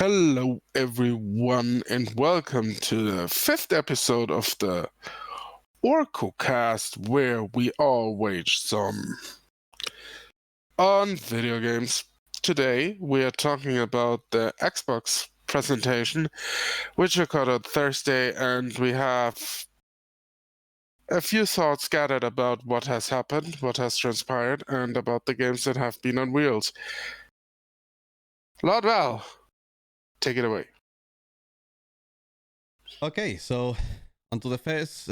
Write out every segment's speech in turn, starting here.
Hello, everyone, and welcome to the 5th episode of the Orcocast, where we all wage some on video games. Today, we are talking about the Xbox presentation, which occurred on Thursday, and we have a few thoughts scattered about what has happened, what has transpired, and about the games that have been on wheels. Lord Val, take it away. Okay, so onto the first.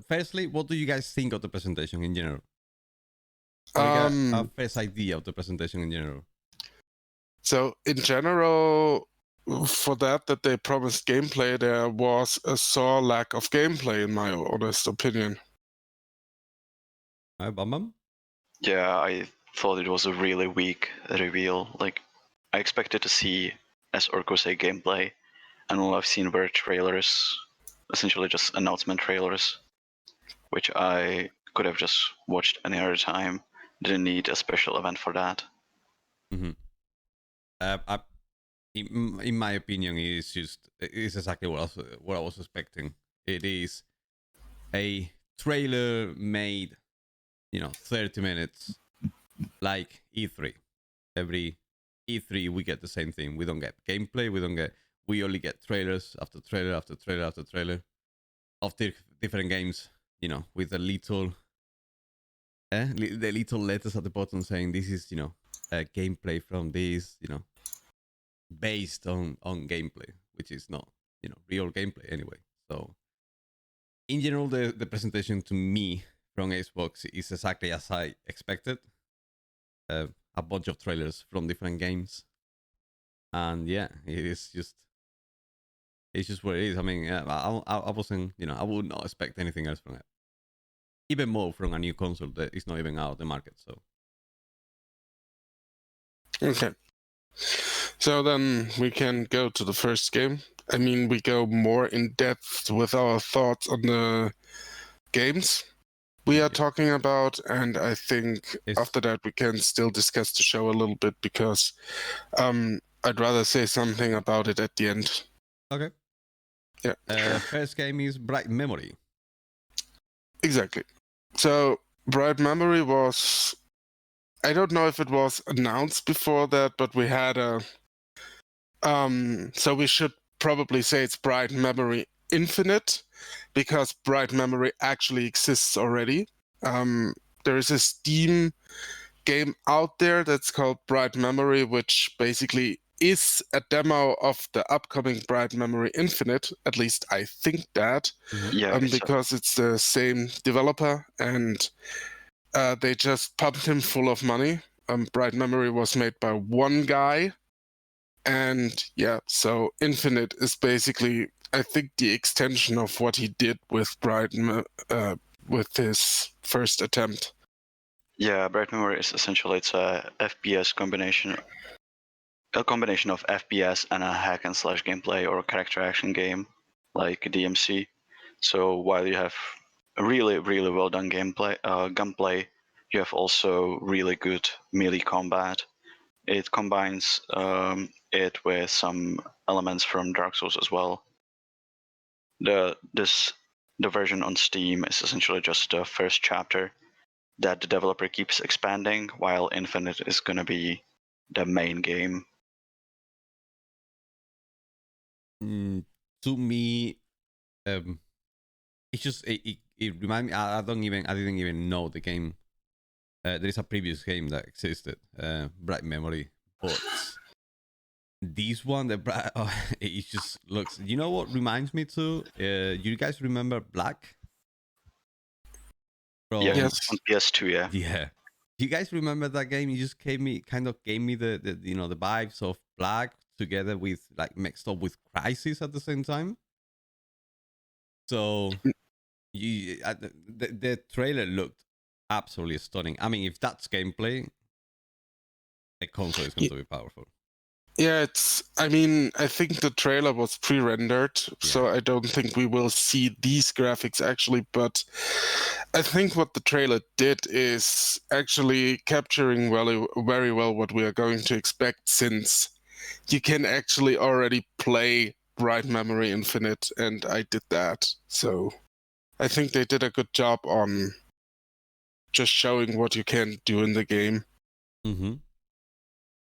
Firstly, what do you guys think of the presentation in general? A first idea of the presentation in general. So in general, for that they promised gameplay, there was a sore lack of gameplay, in my honest opinion. Bam? Yeah, I thought it was a really weak reveal. Like, I expected to see, as Orco say, gameplay, and all I've seen were trailers, essentially just announcement trailers, which I could have just watched any other time. Didn't need a special event for that. Mm-hmm. In my opinion, it's exactly what I was expecting. It is a trailer made, 30 minutes, like E3. Every E3 we get the same thing. We don't get gameplay. We only get trailers after trailer after trailer after trailer of different games. With the little letters at the bottom saying this is gameplay from this, based on gameplay, which is not real gameplay anyway. So in general, the presentation to me from Xbox is exactly as I expected. A bunch of trailers from different games, and yeah, it's just what it is. I mean, I wasn't, I would not expect anything else from it, even more from a new console that is not even out of the market. So Okay, so then we can go to the first game. I mean, we go more in depth with our thoughts on the games we are talking about, and I think after that we can still discuss the show a little bit, because I'd rather say something about it at the end. Okay. Yeah. First game is Bright Memory. Exactly. So Bright Memory was, I don't know if it was announced before that, but we had a so we should probably say it's Bright Memory Infinite, because Bright Memory actually exists already. There is a Steam game out there that's called Bright Memory, which basically is a demo of the upcoming Bright Memory Infinite. At least I think that. Yeah, because it's the same developer, and they just pumped him full of money. Bright Memory was made by one guy, and yeah, so Infinite is basically, I think, the extension of what he did with with his first attempt. Yeah, Bright Memory is essentially, it's a FPS combination. A combination of FPS and a hack and slash gameplay or character action game like DMC. So while you have a really, really well done gunplay, you have also really good melee combat. It combines it with some elements from Dark Souls as well. The version on Steam is essentially just the first chapter that the developer keeps expanding, while Infinite is going to be the main game. To me, it's just it reminds me. I didn't even know the game. There is a previous game that existed, Bright Memory, but this one, it just looks. You know what reminds me to? You guys remember Black? Yes. On PS2, yeah. Yeah. Do you guys remember that game? You just gave me the the vibes of Black together with like mixed up with Crisis at the same time. So the trailer looked absolutely stunning. I mean, if that's gameplay, the console is going to be powerful. Yeah, I think the trailer was pre-rendered, so I don't think we will see these graphics actually, but I think what the trailer did is actually capturing very well what we are going to expect, since you can actually already play Bright Memory Infinite, and I did that. So I think they did a good job on just showing what you can do in the game. Mm-hmm.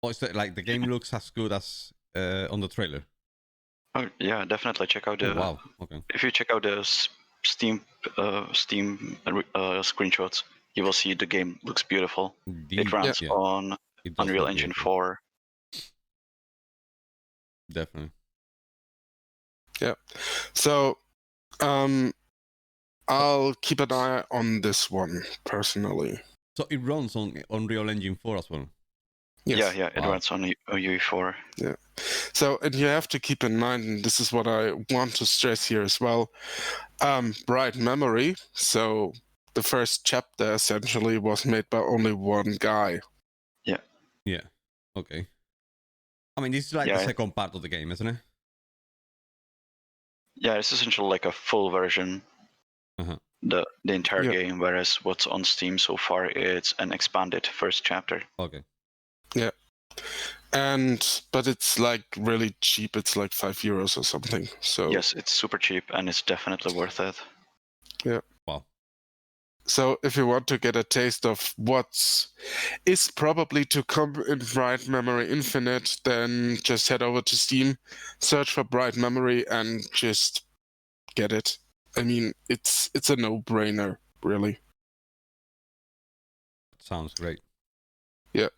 Oh, is that like the game looks as good as on the trailer? Oh yeah, definitely check out the. Oh, wow. Okay. If you check out the Steam screenshots, you will see the game looks beautiful. It runs Yeah, on it does Unreal look Engine beautiful. 4. Definitely. Yeah. So I'll keep an eye on this one personally. So it runs on Unreal Engine 4 as well. Yes. Yeah, it Wow. runs on UE4. Yeah. So, and you have to keep in mind, and this is what I want to stress here as well, Bright Memory. So the first chapter essentially was made by only one guy. Yeah. Okay. I mean, this is like Yeah. the second part of the game, isn't it? Yeah, it's essentially like a full version. Uh-huh. The entire Yeah. game, whereas what's on Steam so far, it's an expanded first chapter. Okay. Yeah. But it's like really cheap. It's like €5 or something. So Yes, it's super cheap and it's definitely worth it. yeah. Wow. So if you want to get a taste of what is probably to come in Bright Memory Infinite, then just head over to Steam, search for Bright Memory, and just get it. I mean, it's a no-brainer, really. Sounds great. Yeah.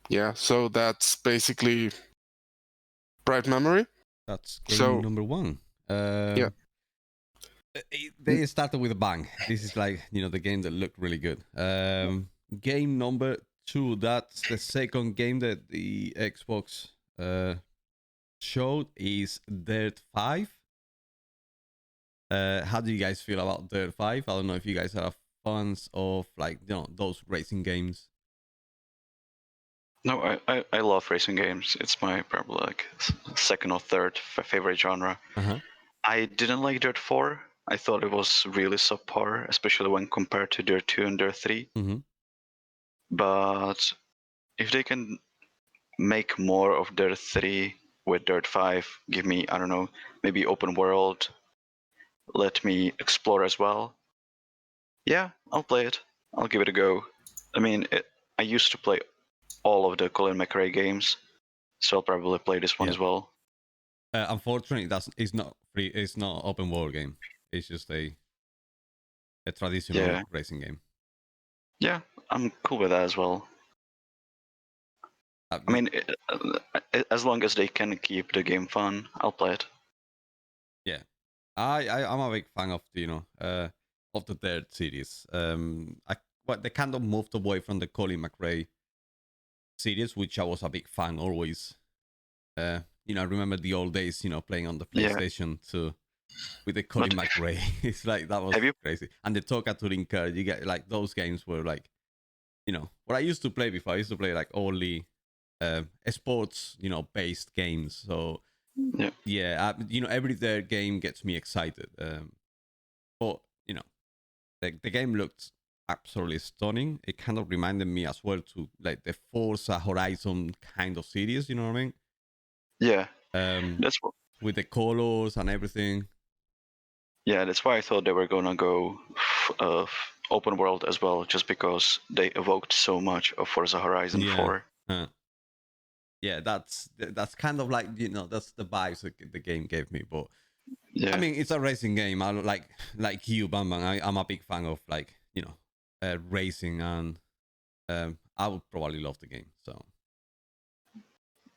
Yeah, so that's basically Bright Memory. That's game So- number one. Yeah. They started with a bang. This is like, the game that looked really good. Game number two, that's the second game that the Xbox showed, is Dirt 5. How do you guys feel about Dirt 5? I don't know if you guys are fans of like, those racing games. No, I love racing games. It's my probably like second or third favorite genre. Uh-huh. I didn't like Dirt 4. I thought it was really subpar, especially when compared to Dirt 2 and Dirt 3. Mm-hmm. But if they can make more of Dirt 3 with Dirt 5, give me, I don't know, maybe open world, let me explore as well. Yeah, I'll play it. I'll give it a go. I mean, I used to play all of the Colin McRae games, so I'll probably play this one Yeah. as well. Unfortunately, it's not free. It's not open world game. It's just a traditional Yeah. racing game. Yeah, I'm cool with that as well. I mean, as long as they can keep the game fun, I'll play it. Yeah, I'm a big fan of of the Dirt series. But they kind of moved away from the Colin McRae series, which I was a big fan always. I remember the old days, playing on the Yeah. PlayStation 2 with the Colin McRae. It's like that was crazy. And the Toka Turinka, you get like those games were like, what I used to play before. I used to play like only sports, based games. So yeah, every Dirt game gets me excited. But the game looked absolutely stunning. It kind of reminded me as well to like the Forza Horizon kind of series. You know what I mean? Yeah, That's what. With the colors and everything. Yeah, that's why I thought they were gonna go open world as well, just because they evoked so much of Forza Horizon 4. Yeah, that's kind of like that's the vibes that the game gave me. But yeah, I mean, it's a racing game. I like you, Bambam. I'm a big fan of like racing, and I would probably love the game. So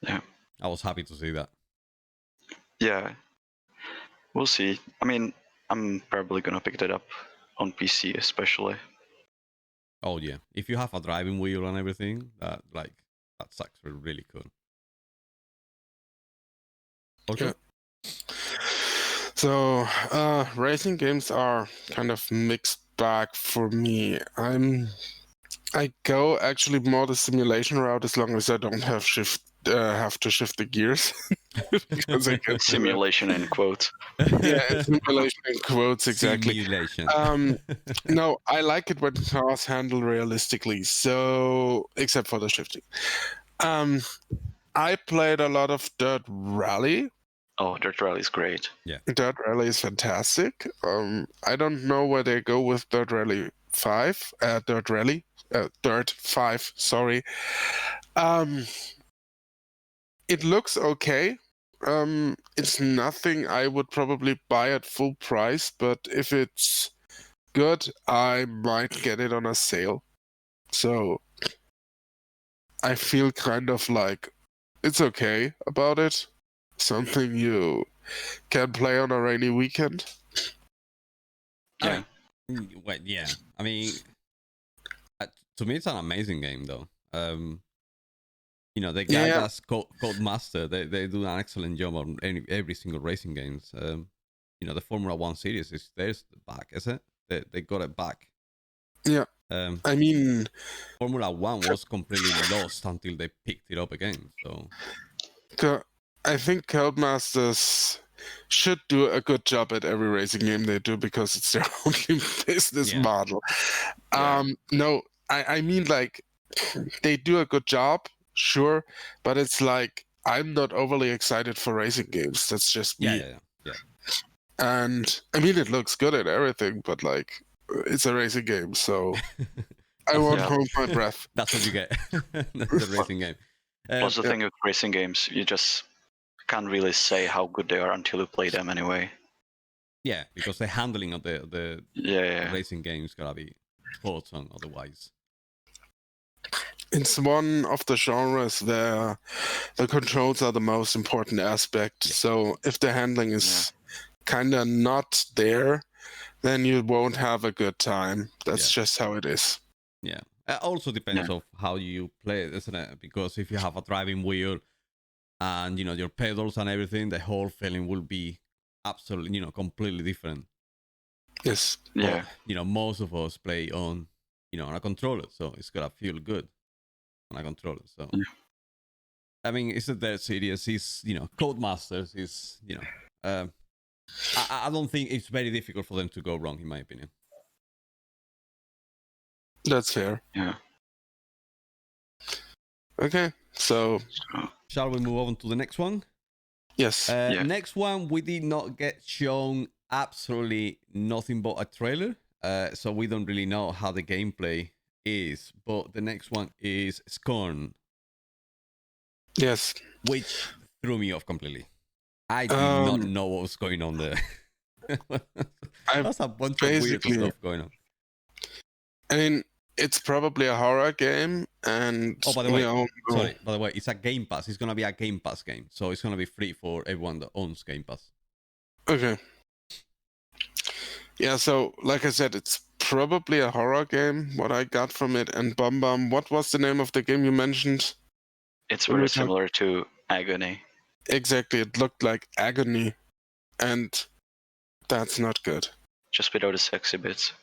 yeah, I was happy to see that. yeah. We'll see. I mean, I'm probably gonna pick that up on PC, especially. Oh yeah, if you have a driving wheel and everything, that's actually really cool. Okay. Yeah. So racing games are kind of mixed bag for me. I go actually more the simulation route as long as I don't have to shift the gears. Because I get Simulation in quotes. Yeah, simulation in quotes, exactly. Simulation. No, I like it when cars handle realistically. So except for the shifting. I played a lot of Dirt Rally. Oh, Dirt Rally is great. Dirt Rally is fantastic. I don't know where they go with Dirt Rally 5. Dirt 5, sorry. It looks okay. It's nothing I would probably buy at full price, but if it's good, I might get it on a sale. So I feel kind of like it's okay about it. Something you can play on a rainy weekend. Yeah. Well, yeah. I mean, to me, it's an amazing game, though. The guy Yeah. that's called Master, they do an excellent job on every single racing games. The Formula One series there's back, is it? They got it back. Yeah. I mean, Formula One was completely lost until they picked it up again. So I think Codemasters should do a good job at every racing game they do because it's their only business model. Yeah. No, I mean like they do a good job, sure, but it's like I'm not overly excited for racing games. That's just me. Yeah. And I mean it looks good at everything, but like it's a racing game, so I won't hold my breath. That's what you get. That's a racing game. Plus, the thing with racing games, you just can't really say how good they are until you play them anyway. Yeah, because the handling of the racing games gotta be spot on, otherwise. It's one of the genres where the controls are the most important aspect. Yeah. So if the handling is kind of not there, then you won't have a good time. That's just how it is. Yeah. It also depends of how you play it, isn't it? Because if you have a driving wheel and your pedals and everything, the whole feeling will be absolutely completely different. Yes. Yeah. But, most of us play on on a controller, so it's gotta feel good on a controller. So I mean, it's that serious. Is Codemasters is I don't think it's very difficult for them to go wrong, in my opinion. That's fair. Yeah. Okay, so shall we move on to the next one? Yes. Next one, we did not get shown absolutely nothing but a trailer, so we don't really know how the gameplay is. But the next one is Scorn. Yes. Which threw me off completely. I did not know what was going on there. That's a bunch of weird stuff going on. I mean, it's probably a horror game, and by the way, it's a Game Pass. It's gonna be a Game Pass game, so it's gonna be free for everyone that owns Game Pass. Okay. Yeah, so like I said, it's probably a horror game. What I got from it, and Bum, what was the name of the game you mentioned? It's very similar to Agony. Exactly, it looked like Agony, and that's not good. Just without the sexy bits.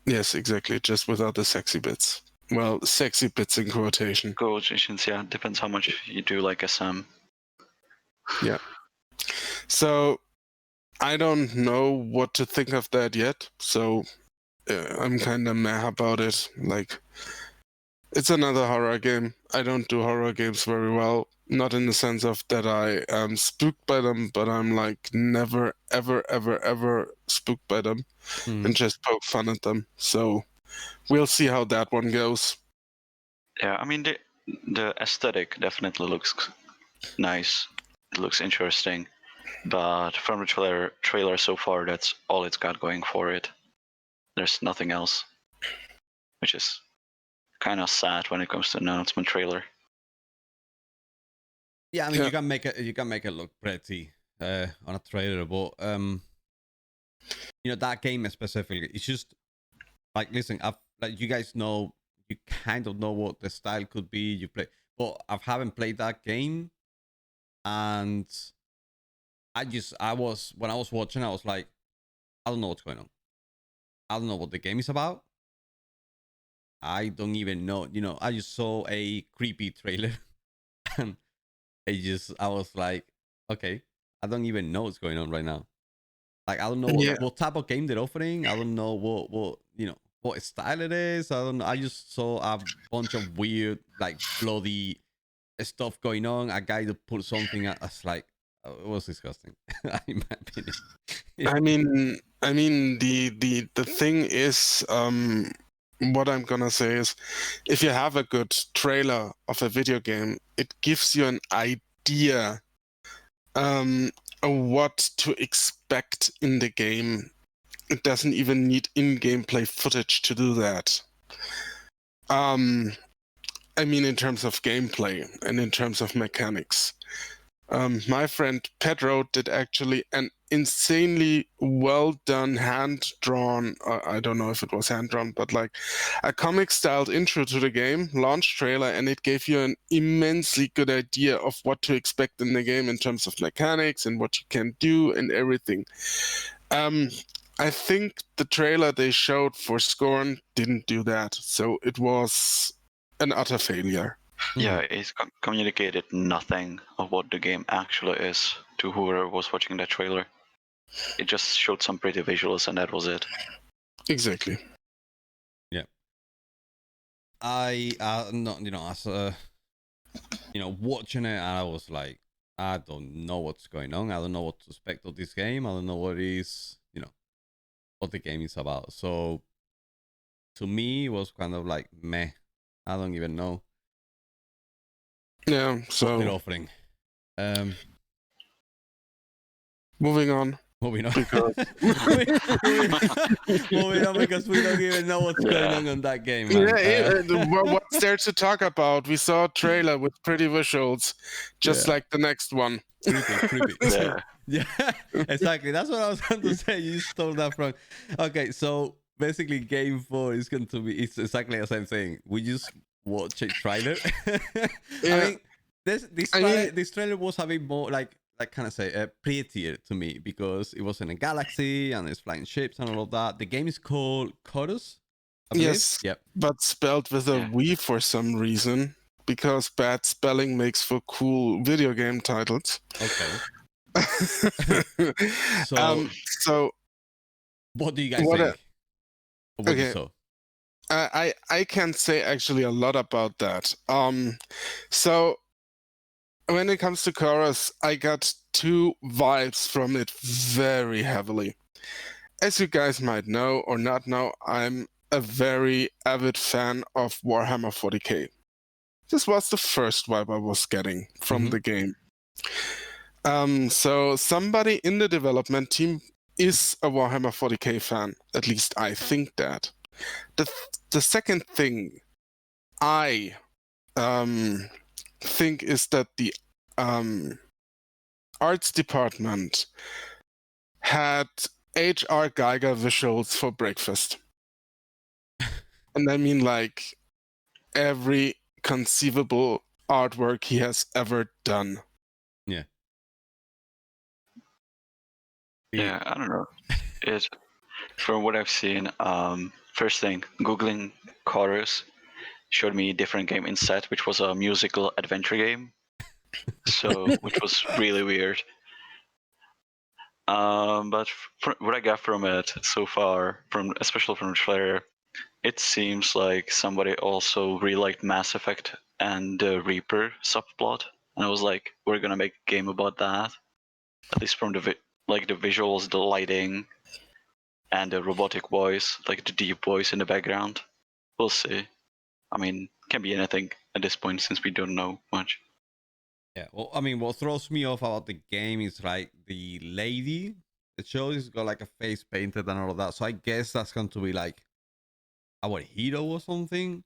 Yes, exactly, just without the sexy bits. Well, sexy bits in quotation. Quotations, yeah. Depends how much you do like SM. Yeah. So, I don't know what to think of that yet, so I'm kind of meh about it. Like, it's another horror game. I don't do horror games very well. Not in the sense of that I am spooked by them, but I'm like never, ever, ever, ever spooked by them and just poke fun at them. So we'll see how that one goes. Yeah, I mean, the aesthetic definitely looks nice. It looks interesting. But from the trailer so far, that's all it's got going for it. There's nothing else, which is kind of sad when it comes to announcement trailer. Yeah, I mean, you can make it look pretty on a trailer, but that game specifically, it's just like, listen, like you guys know, you kind of know what the style could be. You play, but I haven't played that game, and when I was watching, I was like, I don't know what's going on. I don't know what the game is about. I don't even know. I just saw a creepy trailer, and I was like, okay, I don't even know what's going on right now. Like, I don't know what type of game they're offering. I don't know what style it is. I don't know. I just saw a bunch of weird, like, bloody stuff going on. A guy that put something as like it was disgusting, in my opinion. The thing is, what I'm gonna say is, if you have a good trailer of a video game, it gives you an idea of what to expect in the game. It doesn't even need in-gameplay footage to do that. In terms of gameplay and in terms of mechanics. My friend Pedro did actually an insanely well done hand-drawn, I don't know if it was hand-drawn, but like a comic-styled intro to the game, launch trailer, and it gave you an immensely good idea of what to expect in the game in terms of mechanics and what you can do and everything. I think the trailer they showed for Scorn didn't do that, so it was an utter failure. Yeah, it's communicated nothing of what the game actually is to whoever was watching that trailer. It just showed some pretty visuals, and that was it. Exactly. Yeah. I not as watching it, I was like, I don't know what's going on. I don't know what to expect of this game. I don't know what is what the game is about. So to me, it was kind of like meh. I don't even know. Yeah. So what they're offering. Moving on. Moving on. Because moving on because we don't even know what's going on that game, man. What's there to talk about? We saw a trailer with pretty visuals, just like the next one. Creepy. Yeah. Yeah, exactly. That's what I was going to say. You stole that from. Okay, so basically, Game 4 is going to be. It's exactly the same thing. We just watch a trailer. Yeah. I mean, this trailer was a bit more like kind of say prettier to me because it was in a galaxy and it's flying ships and all of that. The game is called Chorus. Yes. Yep. But spelled with a V for some reason, because bad spelling makes for cool video game titles. Okay. So what do you guys think? What you saw? I can't say actually a lot about that. So when it comes to Chorus, I got two vibes from it very heavily. As you guys might know or not know, I'm a very avid fan of Warhammer 40k. This was the first vibe I was getting from the game. So somebody in the development team is a Warhammer 40k fan. At least I think that. The second thing I think is that the arts department had H.R. Geiger visuals for breakfast. And I mean like every conceivable artwork he has ever done. Yeah. Yeah, I don't know. It, from what I've seen, first thing, Googling Chorus showed me a different game instead, which was a musical adventure game. So, which was really weird. But what I got from it so far, especially from the trailer, it seems like somebody also really liked Mass Effect and the Reaper subplot, and I was like, we're gonna make a game about that. At least from the visuals, the lighting, and the robotic voice, like the deep voice in the background. We'll see. I mean, can be anything at this point since we don't know much. Yeah, well, I mean, what throws me off about the game is like the lady. The show has got like a face painted and all of that. So I guess that's going to be like our hero or something.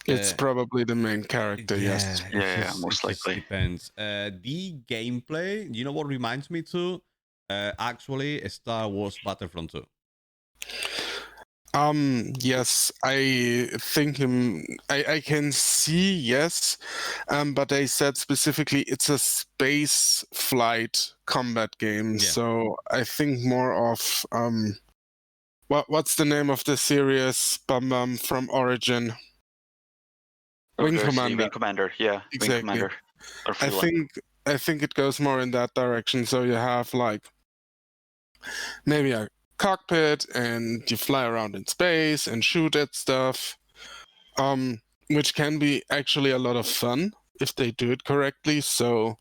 It's probably the main character, yes. Yeah, most likely. Depends. The gameplay, you know what reminds me to? Actually, Star Wars Battlefront 2. Yes, I think I can see, yes, but they said specifically it's a space flight combat game. Yeah. So I think more of what's the name of the series from Origin? Wing Commander. Wing Commander, yeah. Exactly. Wing Commander. I think it goes more in that direction. So you have like maybe a cockpit and you fly around in space and shoot at stuff, which can be actually a lot of fun. if they do it correctly. So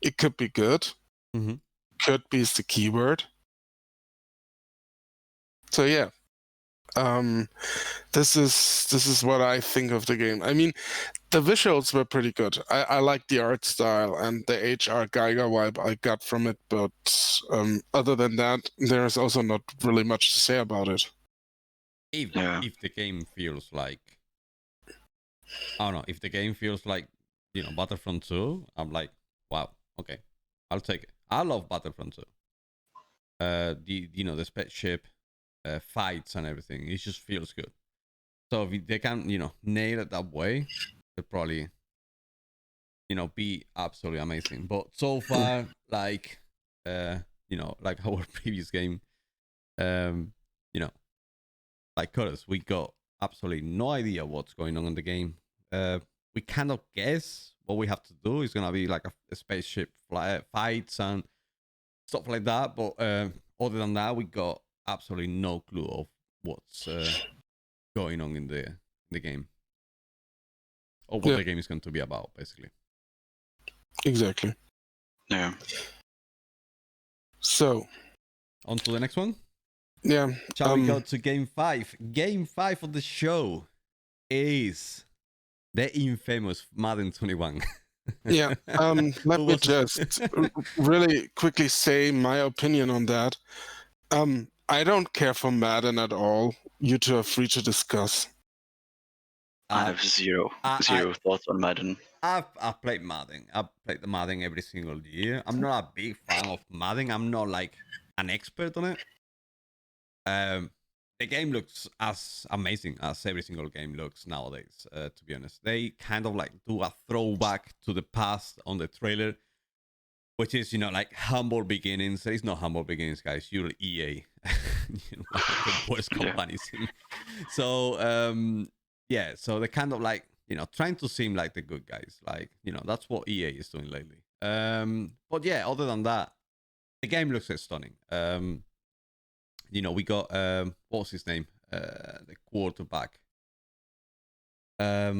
it could be good. Mm-hmm. Could be is the keyword. So yeah. This is what I think of the game. I mean, the visuals were pretty good. I like the art style and the HR Geiger vibe I got from it, but other than that, there's also not really much to say about it. If the game feels like, I don't know, if the game feels like, Battlefront 2, I'm like, wow, okay, I'll take it. I love Battlefront 2. The spaceship fights and everything, it just feels good. So if they can, nail it that way, it'll probably, be absolutely amazing. But so far, like, like our previous game, like Curtis, we got absolutely no idea what's going on in the game. We cannot guess what we have to do. It's gonna be like a spaceship fights and stuff like that. But other than that, we got absolutely no clue of what's going on in the game, or what the game is going to be about, basically. Exactly. Yeah. So on to the next one. Yeah. Shall we go to game 5? Game 5 of the show is the infamous Madden 21. Yeah. Let me just really quickly say my opinion on that. I don't care for Madden at all. You two are free to discuss. I have zero thoughts on Madden. I've played Madden. I've played the Madden every single year. I'm not a big fan of Madden. I'm not like an expert on it. The game looks as amazing as every single game looks nowadays, to be honest. They kind of like do a throwback to the past on the trailer, which is, like humble beginnings. There is no humble beginnings, guys. You're EA, one of the worst companies. So, so they're kind of like, trying to seem like the good guys. Like, that's what EA is doing lately. But yeah, other than that, the game looks stunning. We got what was his name? The quarterback. I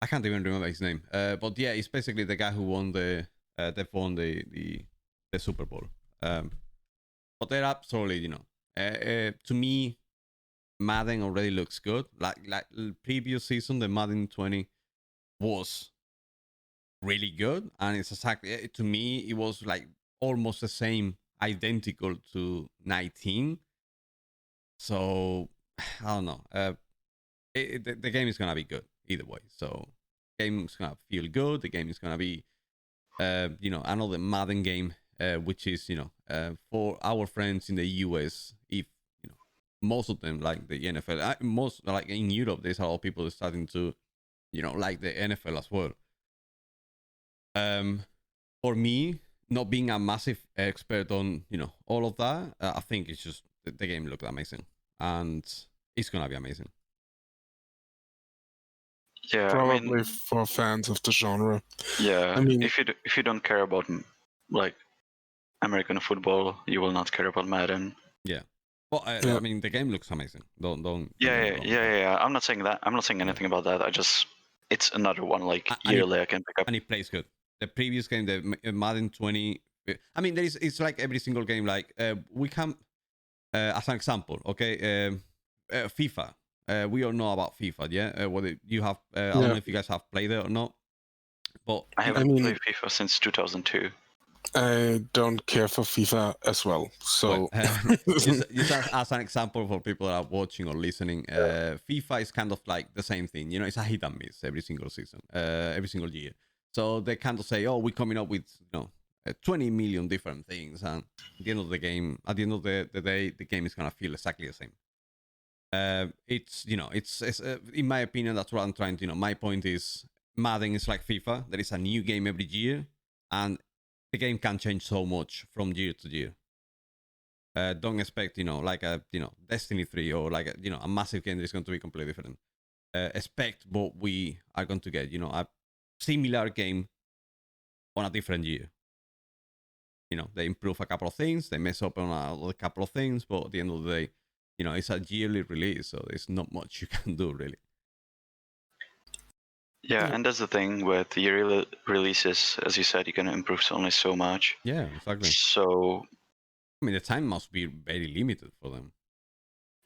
can't even remember his name. But yeah, he's basically the guy who won the Super Bowl. But they're absolutely, to me, Madden already looks good. Like the previous season, the Madden 20 was really good, and it's exactly, to me, it was like almost the same, identical to 19. So I don't know. The game is gonna be good either way. So the game is gonna feel good. The game is gonna be, another Madden game, which is, for our friends in the US, if most of them like the NFL. Most like in Europe, there's a lot of people starting to, like the NFL as well. For me, not being a massive expert on, all of that, I think it's just the game looked amazing, and it's gonna be amazing. Yeah, probably for fans of the genre. Yeah, I mean, if you don't care about like American football, you will not care about Madden. Yeah. Well, I mean, the game looks amazing. Don't. Yeah. I'm not saying that. I'm not saying anything about that. It's another one like yearly I can pick up. And it plays good. The previous game, the Madden 20. I mean, it's like every single game. Like we can, as an example, okay, FIFA. We all know about FIFA, yeah. Whether you have, I don't know if you guys have played it or not. But I haven't played FIFA since 2002. I don't care for FIFA as well. So, just as an example for people that are watching or listening, FIFA is kind of like the same thing. It's a hit and miss every single season, every single year. So they kind of say, "Oh, we're coming up with 20 million different things," and at the end of the game, at the end of the day, the game is gonna feel exactly the same. It's in my opinion, that's what I'm trying to. My point is, Madden is like FIFA. There is a new game every year, and the game can change so much from year to year. Don't expect, like a, Destiny 3 or like a massive game that is going to be completely different. Expect what we are going to get, a similar game on a different year. They improve a couple of things, they mess up on a couple of things, but at the end of the day, it's a yearly release, so there's not much you can do really. Yeah, Yeah. and that's the thing with the releases. As you said, you can improve only so much. Yeah, exactly. So I mean, the time must be very limited for them.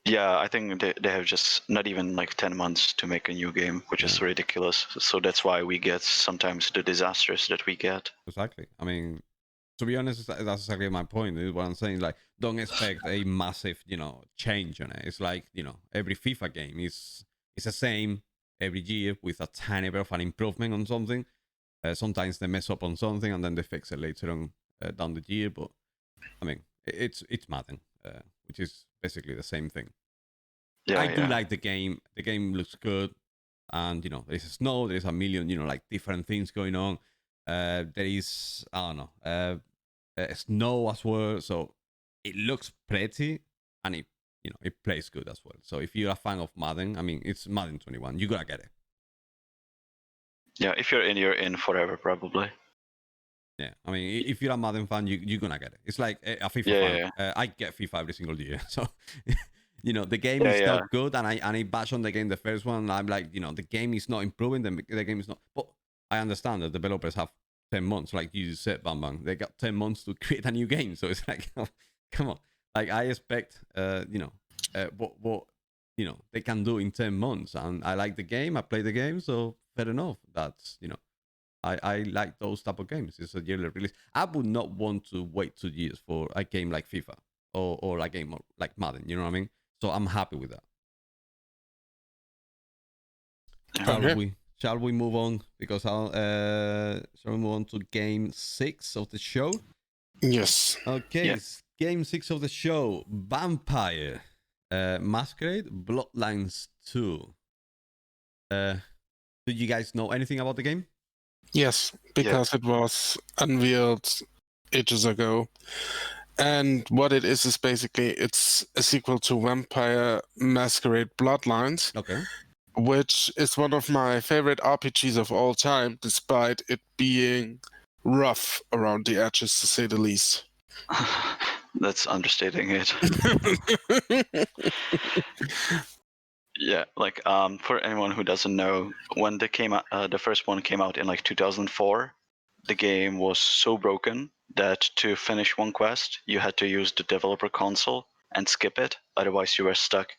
yeah, I think they have just not even like 10 months to make a new game, which is Yeah. ridiculous. So that's why we get sometimes the disasters that we get. Exactly. I mean, to be honest, that's exactly my point. Is what I'm saying. Like, don't expect a massive, change on it. It's like, every FIFA game is the same every year with a tiny bit of an improvement on something. Sometimes they mess up on something and then they fix it later on down the year. But I mean, it's Madden, which is basically the same thing. Yeah, I do yeah. like the game. The game looks good, and there's snow. There's a million, like different things going on. There is, I don't know, snow as well. So it looks pretty, and it plays good as well. So if you're a fan of Madden, I mean, it's Madden 21. You gotta get it. Yeah, if you're in forever, probably. Yeah, I mean, if you're a Madden fan, you're gonna get it. It's like a FIFA Yeah, fan. yeah, I get FIFA every single year, so the game yeah, is yeah. not good, and I bash on the game the first one. I'm like, the game is not improving. The game is not. But I understand that developers have 10 months, like you said, Bam Bam. They got 10 months to create a new game, so it's like, come on. Like I expect, what they can do in 10 months, and I like the game. I play the game, so fair enough. That's I like those type of games. It's a yearly release. I would not want to wait 2 years for a game like FIFA or a game like Madden. You know what I mean? So I'm happy with that. Shall Okay. we move on? Because shall we move on to game 6 of the show? Yes. Okay, Yeah. game 6 of the show: Vampire Masquerade Bloodlines 2. Do you guys know anything about the game? Yes, because it was unveiled ages ago. And what it is basically it's a sequel to Vampire Masquerade Bloodlines, Okay. which is one of my favorite RPGs of all time, despite it being rough around the edges, to say the least. That's understating it. Yeah, like for anyone who doesn't know, when they came out, the first one came out in like 2004. The game was so broken that to finish one quest, you had to use the developer console and skip it. Otherwise, you were stuck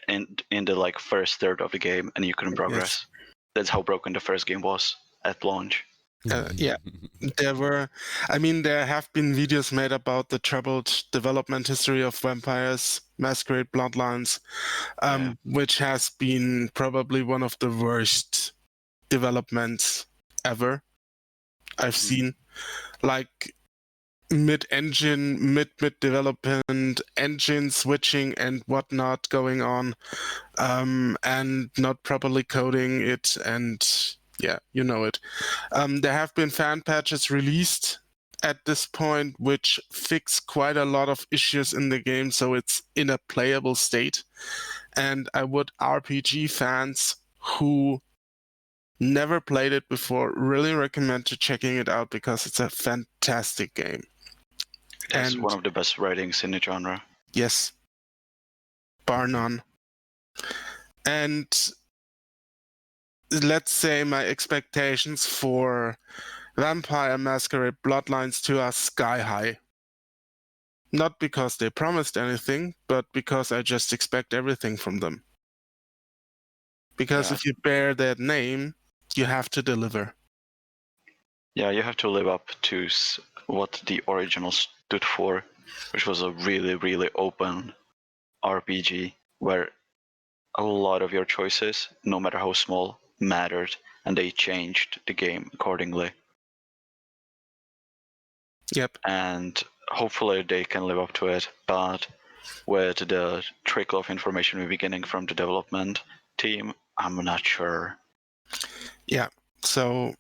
in the like first third of the game and you couldn't progress. That's how broken the first game was at launch. Yeah. There have been videos made about the troubled development history of Vampires Masquerade Bloodlines, which has been probably one of the worst developments ever I've seen. Like mid development, engine switching and whatnot going on, and not properly coding it, and yeah, you know it. There have been fan patches released at this point, which fix quite a lot of issues in the game, so it's in a playable state. And I would RPG fans who never played it before really recommend to checking it out because it's a fantastic game. It has And one of the best writings in the genre. yes, bar none. And let's say my expectations for Vampire Masquerade Bloodlines 2 are sky high. Not because they promised anything, but because I just expect everything from them. Because Yeah. if you bear that name, you have to deliver. Yeah, you have to live up to what the original stood for, which was a really, really open RPG where a lot of your choices, no matter how small, mattered, and they changed the game accordingly. Yep. And hopefully they can live up to it, but with the trickle of information we're getting from the development team, I'm not sure. Yeah. So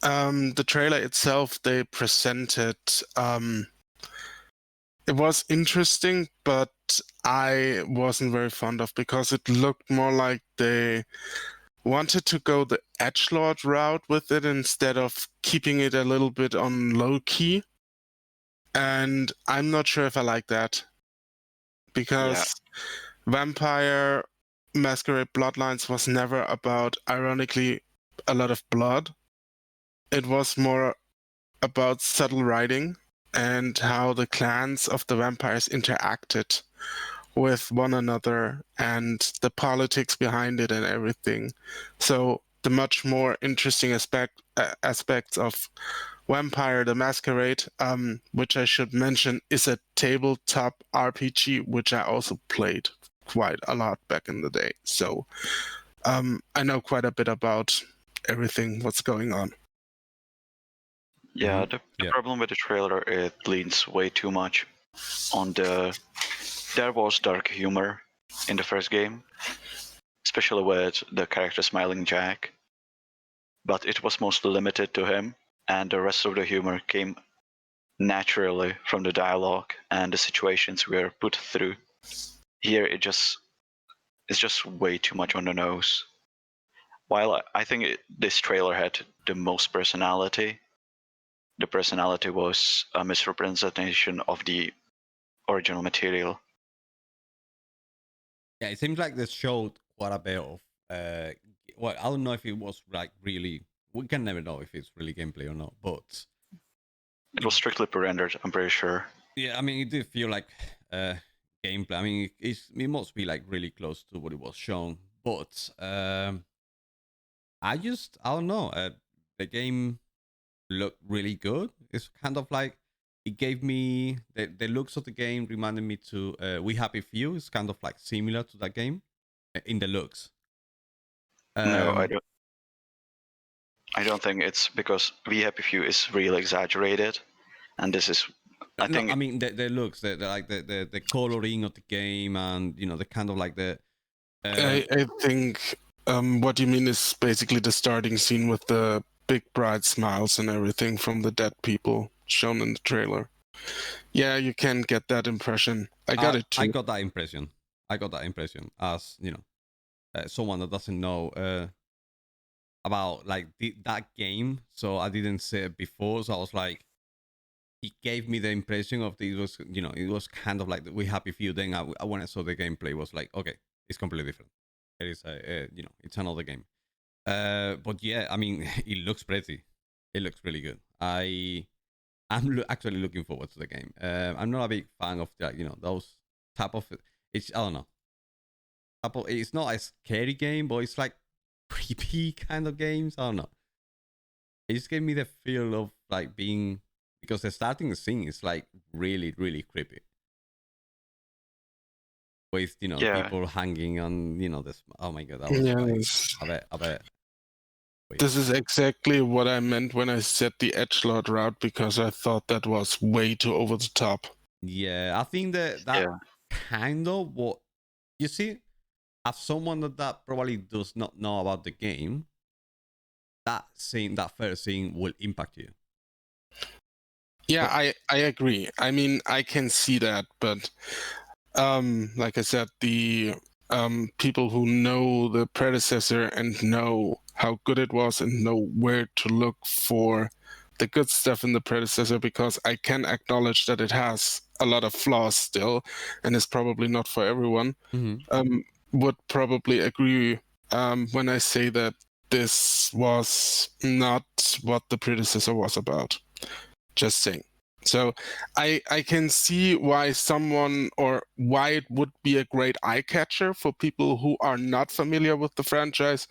the trailer itself, they presented, it was interesting, but I wasn't very fond of because it looked more like they wanted to go the edgelord route with it instead of keeping it a little bit on low key. And I'm not sure if I like that because Vampire Masquerade Bloodlines was never about, ironically, a lot of blood. It was more about subtle writing and how the clans of the vampires interacted with one another and the politics behind it and everything. So the much more interesting aspects of Vampire the Masquerade, which I should mention, is a tabletop RPG, which I also played quite a lot back in the day. So I know quite a bit about everything what's going on. Yeah, Mhm. the Yeah. problem with the trailer, it leans way too much on the. There was dark humor in the first game, especially with the character Smiling Jack, but it was mostly limited to him, and the rest of the humor came naturally from the dialogue and the situations we are put through. Here, it's just way too much on the nose. While I think this trailer had the most personality, the personality was a misrepresentation of the original material. Yeah, it seems like they showed quite a bit of. Well, I don't know if it was like really. We can never know if it's really gameplay or not. But It was strictly pre-rendered, I'm pretty sure. yeah, I mean, it did feel like gameplay. I mean, it must be like really close to what it was shown. But I don't know. The game looked really good. It's kind of like it gave me the looks of the game reminded me to We Happy Few. It's kind of like similar to that game in the looks. No, Um, I don't think it's because We Happy Few is really exaggerated, and this is. I no, think I mean the looks, the like the coloring of the game, and the kind of like the. I think what you mean is basically the starting scene with the big bright smiles and everything from the dead people shown in the trailer. Yeah, you can get that impression. I got it I too. got that impression. I got that impression as someone that doesn't know about like that game, so I didn't see it before. So I was like, it gave me the impression of it was it was kind of like the We Happy Few. Then when I saw the gameplay, was like, okay, it's completely different. It is it's another game. But yeah, I mean, it looks pretty. It looks really good. I'm actually looking forward to the game. I'm not a big fan of the, those type of. It's I don't know. It's not a scary game, but it's like creepy kind of games. I don't know. It just gave me the feel of like being because the starting scene is like really really creepy with yeah, people hanging on this. Oh my god, that was like Yes. I bet. Wait. This is exactly what I meant when I said the edgelord route because I thought that was way too over the top. Yeah, I think that yeah, kind of what you see as someone that probably does not know about the game, that first scene will impact you. Yeah, But I agree. I mean, I can see that, but like I said, the people who know the predecessor and know how good it was and know where to look for the good stuff in the predecessor, because I can acknowledge that it has a lot of flaws still and is probably not for everyone, would probably agree when I say that this was not what the predecessor was about. Just saying. So I can see why someone or why it would be a great eye catcher for people who are not familiar with the franchise,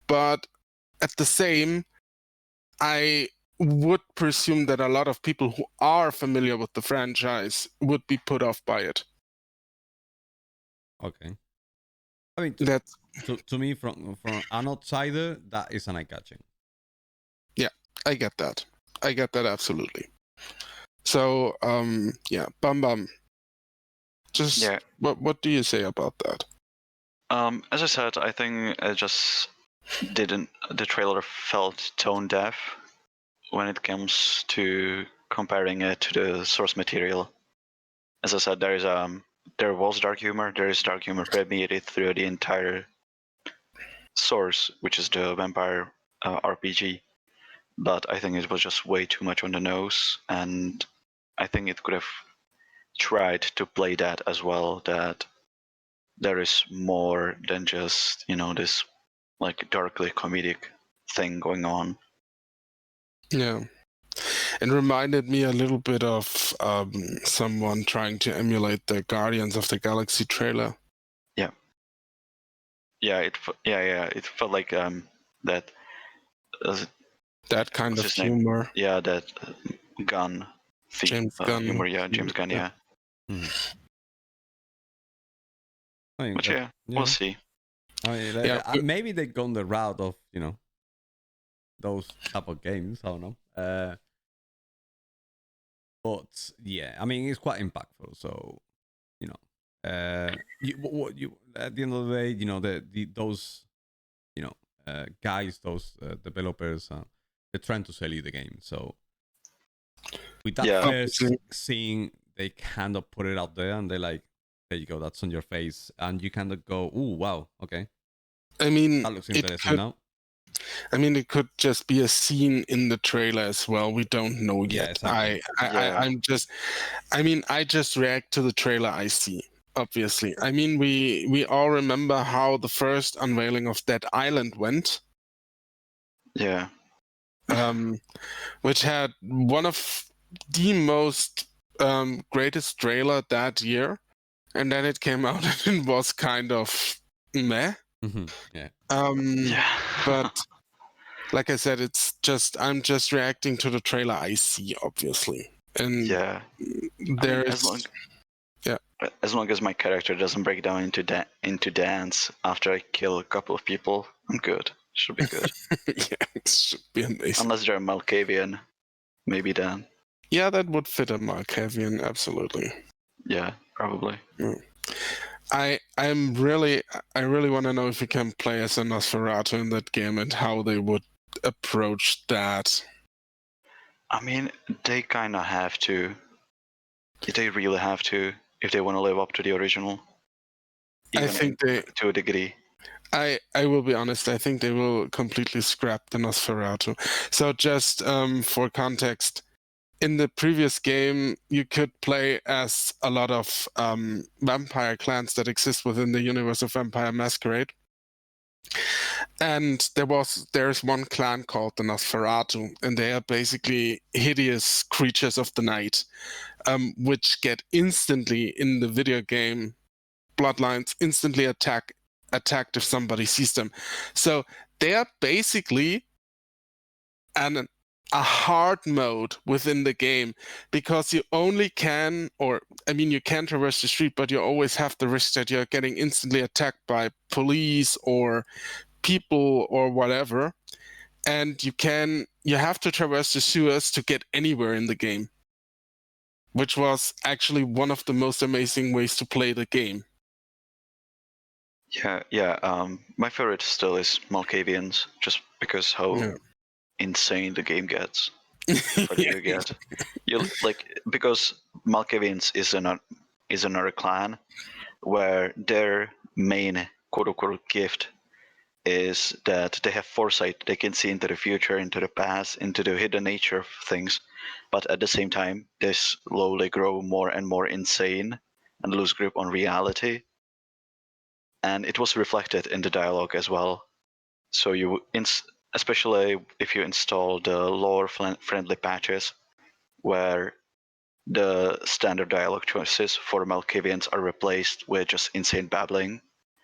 but at the same, I would presume that a lot of people who are familiar with the franchise would be put off by it. okay, I mean That's to me from an outsider that is an eye catching. yeah, I get that. I get that absolutely. So yeah, Bum Bum. Just yeah. what do you say about that? As I said, I think it just didn't. The trailer felt tone deaf when it comes to comparing it to the source material. As I said, there was dark humor. There is dark humor permeated through the entire source, which is the vampire RPG. But I think it was just way too much on the nose, and I think it could have tried to play that as well. That there is more than just this like darkly comedic thing going on. Yeah. It reminded me a little bit of someone trying to emulate the Guardians of the Galaxy trailer. It felt like that That kind what's of his name? humor. Yeah, that Gunn James Gunn. humor. Yeah, James Gunn. Yeah, I mean, but yeah, we'll see. I mean, Yeah, maybe they've gone the route of those type of games. I don't know. But yeah, I mean, it's quite impactful. So what you at the end of the day, those guys, those developers, they're trying to sell you the game. So with that Yeah. first Obviously. scene, they kind of put it out there, and they're like, "There you go, that's on your face," and you kind of go, "Ooh, wow, okay, I mean, that looks it interesting could. now." I mean, it could just be a scene in the trailer as well. We don't know Yeah, yet. exactly. I just react to the trailer I see. Obviously, I mean, we all remember how the first unveiling of Dead Island went. Yeah. Which had one of the most greatest trailer that year, and then it came out and it was kind of meh. Yeah. Yeah. But like I said, I'm just reacting to the trailer I see, obviously, and yeah. there I mean, is as long as my character doesn't break down into dance after I kill a couple of people, I'm good. Should be good. yeah, it should be amazing. Unless they're Malkavian, maybe then. Yeah, that would fit a Malkavian, absolutely. Yeah, probably. I really want to know if you can play as a Nosferatu in that game and how they would approach that. I mean, they kind of have to. They really have to if they want to live up to the original. I think they, to a degree. I will be honest, I think they will completely scrap the Nosferatu. So just for context, in the previous game, you could play as a lot of vampire clans that exist within the universe of Vampire Masquerade. And there's one clan called the Nosferatu, and they are basically hideous creatures of the night, which get instantly in the video game bloodlines instantly attacked if somebody sees them. So they are basically a hard mode within the game, because you only can, you can traverse the street, but you always have the risk that you're getting instantly attacked by police or people or whatever. And you have to traverse the sewers to get anywhere in the game, which was actually one of the most amazing ways to play the game. Yeah. My favorite still is Malkavians, just because how insane the game gets. Because Malkavians is another clan where their main quote unquote gift is that they have foresight. They can see into the future, into the past, into the hidden nature of things, but at the same time they slowly grow more and more insane and lose grip on reality. And it was reflected in the dialogue as well. So especially if you install the lore friendly patches, where the standard dialogue choices for Malkavians are replaced with just insane babbling,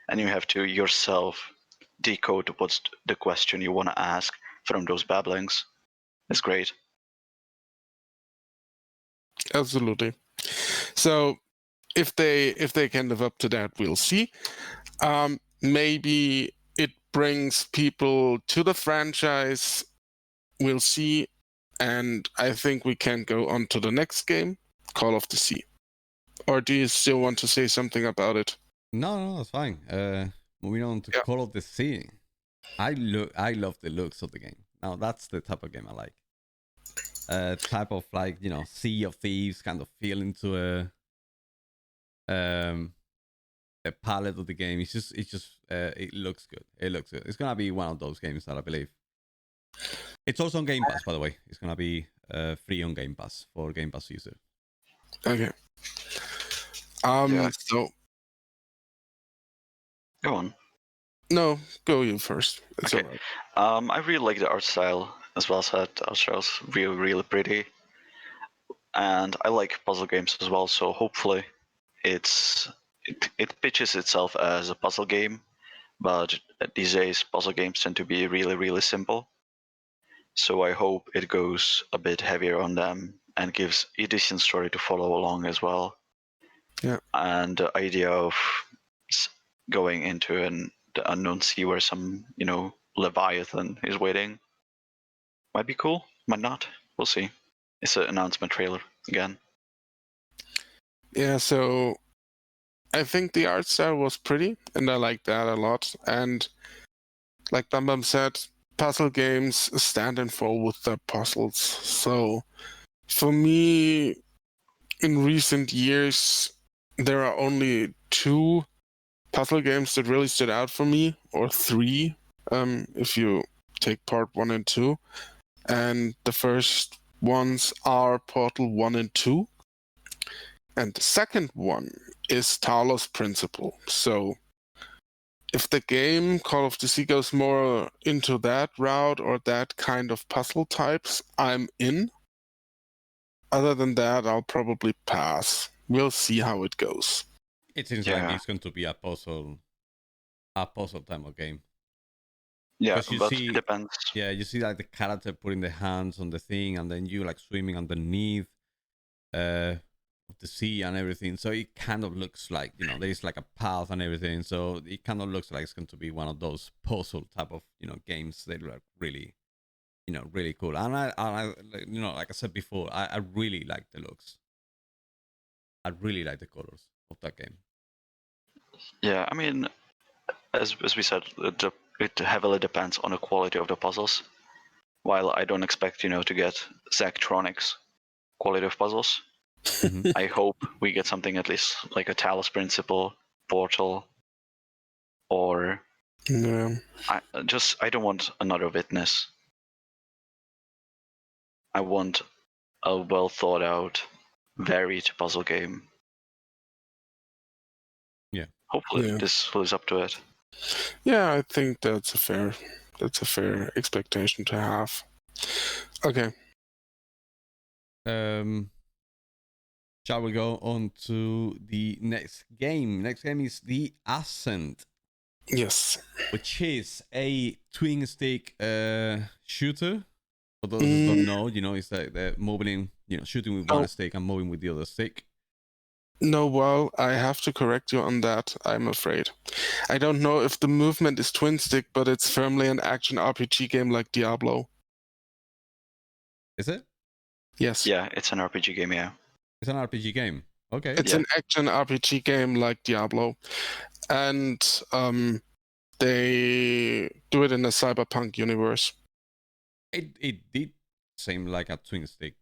and you have to yourself decode what's the question you want to ask from those babblings. It's great. Absolutely. So if they can live up to that, we'll see. Maybe it brings people to the franchise. We'll see. And I think we can go on to the next game, Call of the Sea. Or do you still want to say something about it? No, that's fine. Moving on to Call of the Sea. I love the looks of the game. Now that's the type of game I like. Type of Sea of Thieves kind of feel into a palette of the game. It looks good. It looks good. It's gonna be one of those games that I believe. It's also on Game Pass, by the way. It's gonna be free on Game Pass for Game Pass user. Okay. So Go on. No, go you first. It's Okay. alright. I really like the art style as well. As that art style's really, really pretty, and I like puzzle games as well. So hopefully, it pitches itself as a puzzle game, but these days puzzle games tend to be really, really simple. So I hope it goes a bit heavier on them and gives a decent story to follow along as well. Yeah. And the idea of going into the unknown sea where some, Leviathan is waiting might be cool, might not. We'll see. It's an announcement trailer again. Yeah, so I think the art style was pretty, and I like that a lot. And like Bam Bam said, puzzle games stand and fall with their puzzles. So for me, in recent years, there are only two puzzle games that really stood out for me, or three, if you take part 1 and 2. And the first ones are Portal 1 and 2. And the second one is Talos Principle. So if the game Call of Duty goes more into that route or that kind of puzzle types, I'm in. Other than that, I'll probably pass. We'll see how it goes. It seems like it's going to be a puzzle type of game. Yeah, Because you but see, it depends. yeah, you see like the character putting the hands on the thing, and then you like swimming underneath of the sea and everything. So it kind of looks like, there is like a path and everything. So it kind of looks like it's going to be one of those puzzle type of games that are really really cool. And I like I said before, I really like the looks. I really like the colors of that game. Yeah, I mean, as we said, it heavily depends on the quality of the puzzles. While I don't expect, to get Zachtronics quality of puzzles, Mhm. I hope we get something at least like a Talos Principle, Portal, or Yeah. I don't want another Witness. I want a well thought out, varied puzzle game. Yeah. Hopefully Yeah. this lives up to it. Yeah, I think that's a fair expectation to have. Okay. Shall we go on to the next game? Next game is The Ascent, Yes. which is a twin stick shooter. For those who don't know, it's the moving, shooting with one stick and moving with the other stick. No, well, I have to correct you on that, I'm afraid. I don't know if the movement is twin stick, but it's firmly an action RPG game like Diablo. Is it? Yes. Yeah, it's an RPG game, yeah. It's an RPG game. Okay. It's an action RPG game like Diablo. And they do it in a cyberpunk universe. It did seem like a twin stick.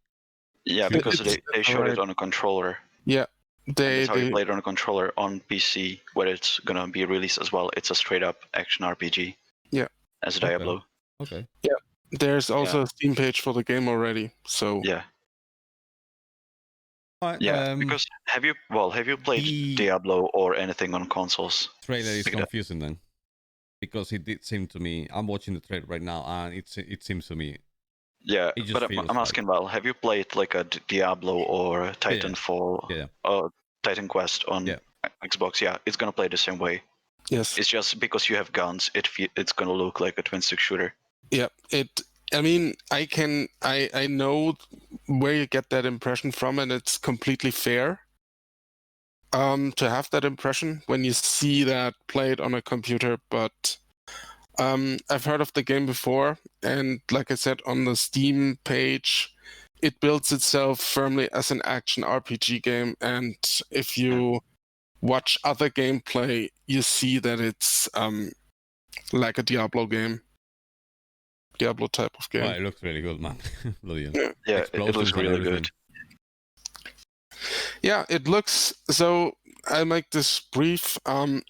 Yeah, Shooter. because they showed it on a controller. Yeah. That's how you play it on a controller on PC, where it's gonna be released as well. It's a straight up action RPG. Yeah. As Diablo. Okay. Yeah. There's also a Steam page for the game already. So yeah. Right, Yeah, because have you played Diablo or anything on consoles? Trailer is confusing then, because it did seem to me. I'm watching the trailer right now, and it seems to me. Yeah, but I'm asking, well, have you played like a Diablo or Titanfall or Titan Quest on Xbox? Yeah, it's gonna play the same way. Yes. It's just because you have guns, it's gonna look like a twin stick shooter. Yeah, I mean, I know where you get that impression from, and it's completely fair to have that impression when you see that played on a computer. But I've heard of the game before, and like I said, on the Steam page, it builds itself firmly as an action RPG game. And if you watch other gameplay, you see that it's like a Diablo game. Diablo type of game. Oh, it looks really good, man. Yeah, it looks really good. Yeah, it looks so. I'll make this brief.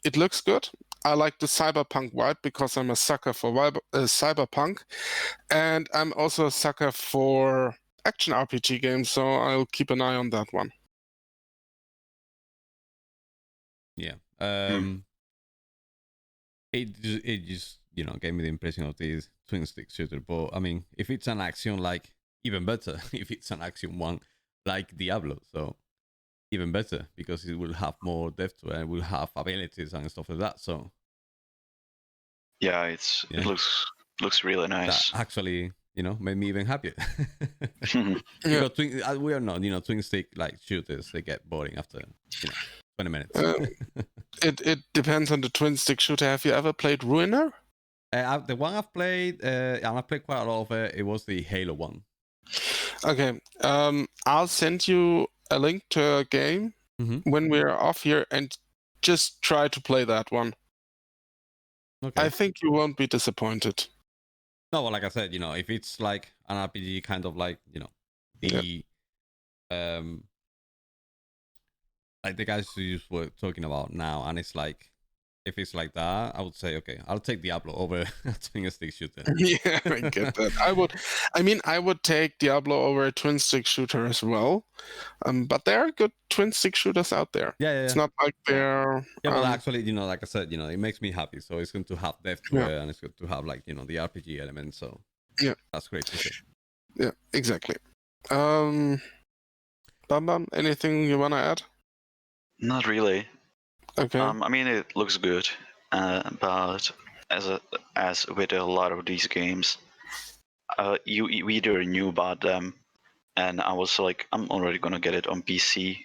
It looks good. I like the cyberpunk vibe because I'm a sucker for cyberpunk, and I'm also a sucker for action RPG games. So I'll keep an eye on that one. Yeah. It just gave me the impression of this twin stick shooter. But I mean, if it's an action, like even better. If it's an action one like Diablo, so even better because it will have more depth to it. It will have abilities and stuff like that. So Yeah, it looks really that nice. actually made me even happier. Yeah. Because we are not twin stick like shooters. They get boring after 20 minutes. It depends on the twin stick shooter. Have you ever played Ruiner? The one I've played, and I've played quite a lot of it. It was the Halo one. Okay. I'll send you a link to a game when we're off here, and just try to play that one. Okay. I think you won't be disappointed. No, well, like I said, if it's like an RPG, kind of like the like the guys who you were talking about now, and it's like, if it's like that, I would say, okay, I'll take Diablo over a twin stick shooter. Yeah, I get that. I would take Diablo over a twin stick shooter as well. But there are good twin stick shooters out there. Yeah. It's not like they're Yeah, but actually, like I said, it makes me happy. So it's going to have depth to Yeah. it, and it's going to have like the RPG element. So Yeah, that's great to see. yeah, exactly. Bam Bam, anything you wanna add? Not really. Okay. I mean, it looks good, but as with a lot of these games, we either knew about them, and I was like, I'm already gonna get it on PC.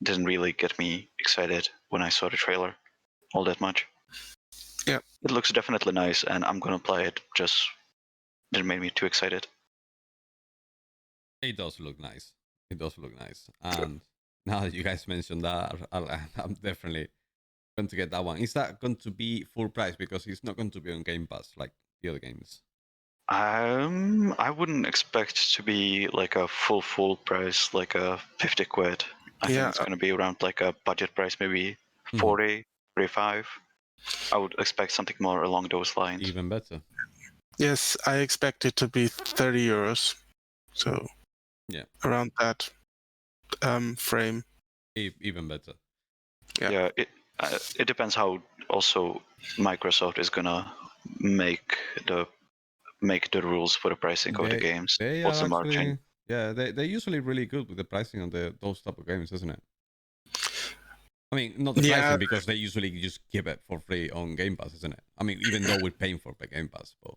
Didn't really get me excited when I saw the trailer all that much. Yeah. It looks definitely nice, and I'm gonna play it. Just didn't make me too excited. It does look nice. It does look nice. And now that you guys mentioned that, I'm definitely going to get that one. Is that going to be full price? Because it's not going to be on Game Pass like the other games. I wouldn't expect to be like a full price, like a 50 quid. I think it's gonna be around like a budget price, maybe 40, 45. I would expect something more along those lines. Even better. Yes, I expect it to be 30 euros. So yeah, around that frame. Even better. Yeah, it depends how also Microsoft is gonna make the rules for the pricing of the games. They What's are the margin? actually, yeah, they're usually really good with the pricing on those type of games, isn't it? I mean, not the pricing, because they usually just give it for free on Game Pass, isn't it? I mean, even though we're paying for the Game Pass. But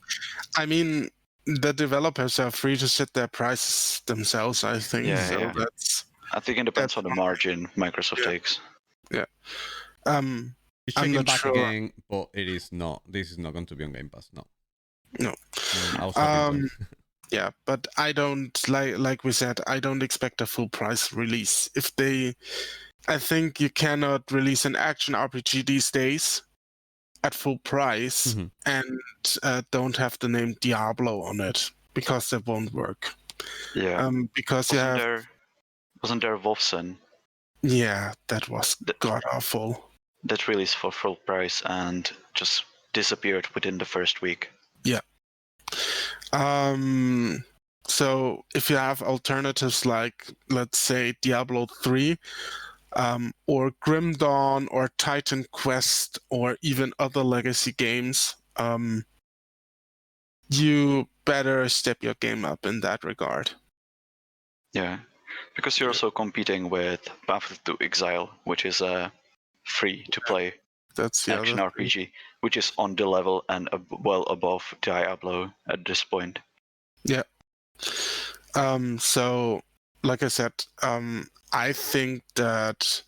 I mean, the developers are free to set their prices themselves, I think. Yeah, so yeah. that's. I think it depends on the margin Microsoft takes. Yeah. It's checking back again, but it is not. This is not going to be on Game Pass. No. No. I was hoping so. Yeah, but I don't like we said, I don't expect a full price release. I think you cannot release an action RPG these days at full price and don't have the name Diablo on it, because that won't work. Yeah. Because wasn't there Wolfson? Yeah, that was god awful. That released for full price and just disappeared within the first week. Yeah. So if you have alternatives like, let's say, Diablo 3, or Grim Dawn, or Titan Quest, or even other legacy games, you better step your game up in that regard. Yeah, because you're also competing with Path to Exile, which is a free-to-play action RPG, which is on the level and well above Diablo at this point. Yeah. So, like I said, I think that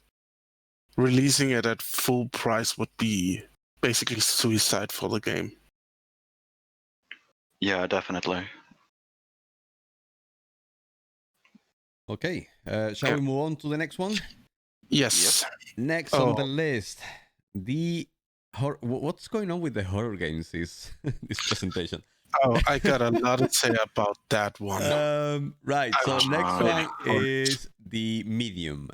releasing it at full price would be basically suicide for the game. Yeah, definitely. Okay, shall we move on to the next one? Yes. Yep. Next on the list, what's going on with the horror games this presentation? Oh, I got a lot to say about that one. Right, so next one is the Medium.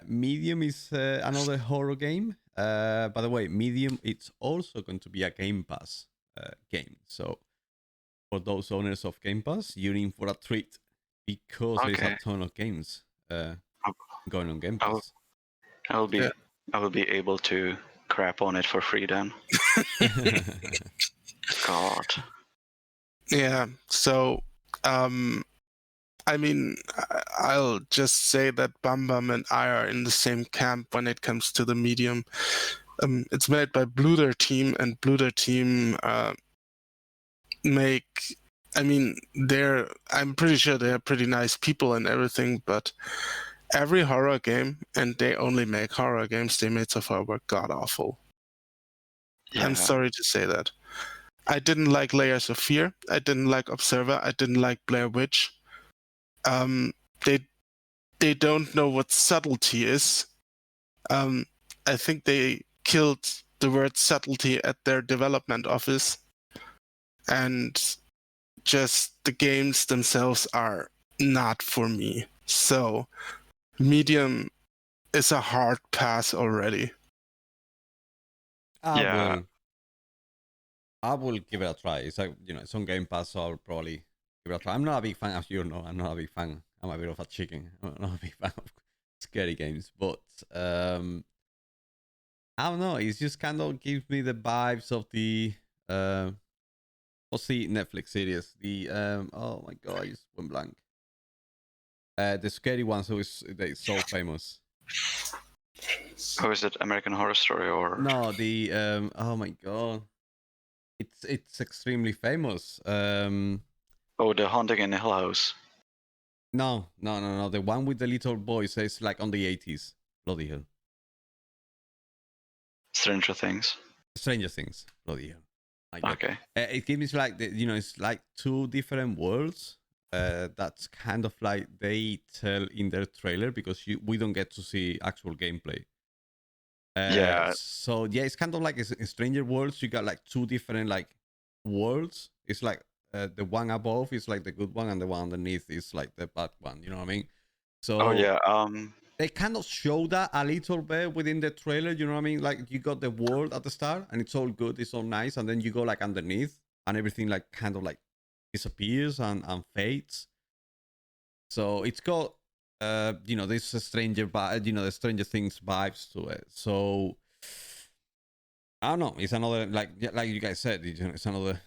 Medium is another horror game. By the way, Medium, it's also going to be a Game Pass game. So for those owners of Game Pass, you're in for a treat, because there's a ton of games going on Game Pass. I will be able to crap on it for free then. God. Yeah. So, I mean, I'll just say that Bam Bam and I are in the same camp when it comes to the medium. It's made by Bluder Team, and Bluder Team make. I mean, I'm pretty sure they're pretty nice people and everything, but every horror game, and they only make horror games they made so far, were god awful. Yeah. I'm sorry to say that. I didn't like Layers of Fear. I didn't like Observer. I didn't like Blair Witch. They don't know what subtlety is. I think they killed the word subtlety at their development office, and just the games themselves are not for me. So, medium is a hard pass already. Yeah. I will give it a try. It's like, it's on Game Pass, so I'll probably give it a try. I'm not a big fan, as you know. I'm not a big fan. I'm a bit of a chicken. I'm not a big fan of scary games, but I don't know. It just kind of gives me the vibes of the what's the Netflix series? The oh my god, I just went blank. The scary one, so it's so famous. Oh, is it American Horror Story or? No, the oh my god, it's extremely famous. Oh, The Haunting in Hill House. No. The one with the little boy says like on the 80s. Bloody hell. Stranger Things. Stranger Things. Bloody hell. My God. Okay. It gives me like it's like two different worlds. That's kind of like they tell in their trailer, because we don't get to see actual gameplay. Yeah. So yeah, it's kind of like in Stranger Worlds. You got like two different like worlds. It's like the one above is like the good one, and the one underneath is like the bad one. You know what I mean? So Oh yeah. they kind of show that a little bit within the trailer. You know what I mean? Like you got the world at the start, and it's all good, it's all nice, and then you go like underneath, and everything like kind of like disappears and fades. So it's got this stranger the Stranger Things vibes to it. So I don't know. It's another like you guys said. It's another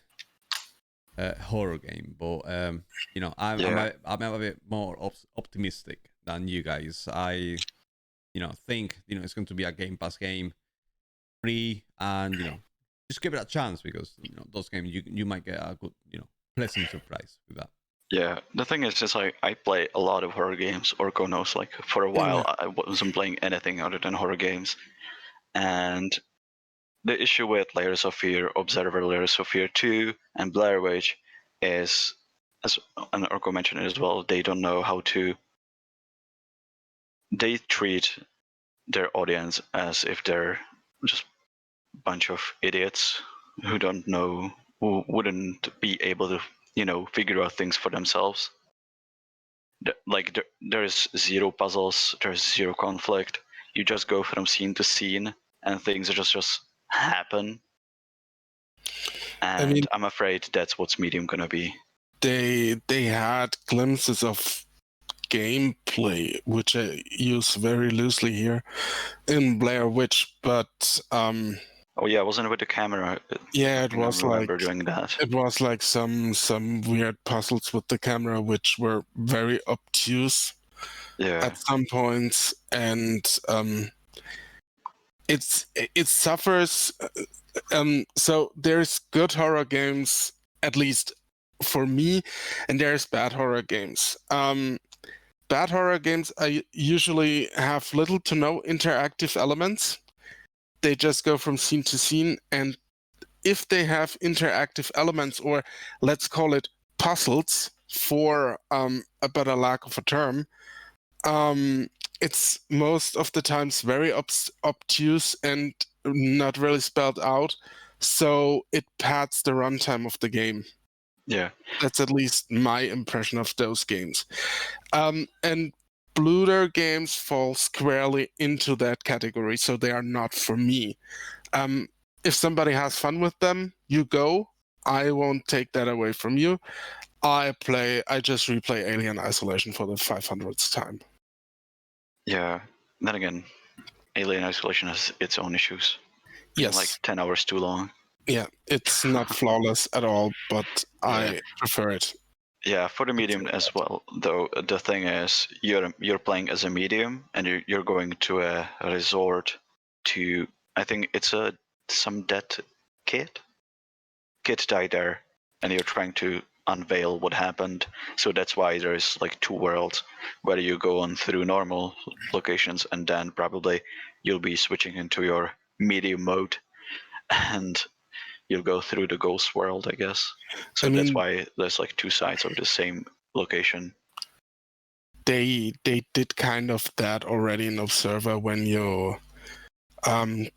horror game, but I'm a bit more optimistic than you guys. I think it's going to be a Game Pass game, free, and just give it a chance, because those games you might get a good pleasant surprise with that. Yeah. The thing is, just like I play a lot of horror games. Orco knows, like for a while I wasn't playing anything other than horror games, and the issue with Layers of Fear, Observer, Layers of Fear 2, and Blair Witch is, as and Orko mentioned it as well, they don't know how to. They treat their audience as if they're just a bunch of idiots who don't know, who wouldn't be able to, figure out things for themselves. There's zero puzzles, there's zero conflict. You just go from scene to scene, and things just happen. And I'm afraid that's what's Medium gonna be. They had glimpses of gameplay, which I use very loosely here, in Blair Witch, but oh yeah, wasn't it with the camera? Yeah, it was like doing that. It was like some weird puzzles with the camera, which were very obtuse at some points, and it suffers. So there's good horror games, at least for me, and there's bad horror games. Bad horror games usually have little to no interactive elements. They just go from scene to scene, and if they have interactive elements, or let's call it puzzles for a better lack of a term, it's most of the times very obtuse and not really spelled out, so it pads the runtime of the game. Yeah. That's at least my impression of those games. And Bluder games fall squarely into that category, so they are not for me. If somebody has fun with them, you go. I won't take that away from you. I just replay Alien Isolation for the 500th time. Yeah. Then again, Alien Isolation has its own issues. Yes. like 10 hours too long. Yeah, it's not flawless at all, but I prefer it. Yeah, for the medium as well. Though the thing is, you're playing as a medium, and you're going to a resort to. I think it's some dead kid. Kid died there, and you're trying to unveil what happened. So that's why there's like two worlds, where you go on through normal locations, and then probably you'll be switching into your medium mode, and you'll go through the ghost world, I guess. So I that's mean, why there's like two sides of the same location. they did kind of that already in Observer when you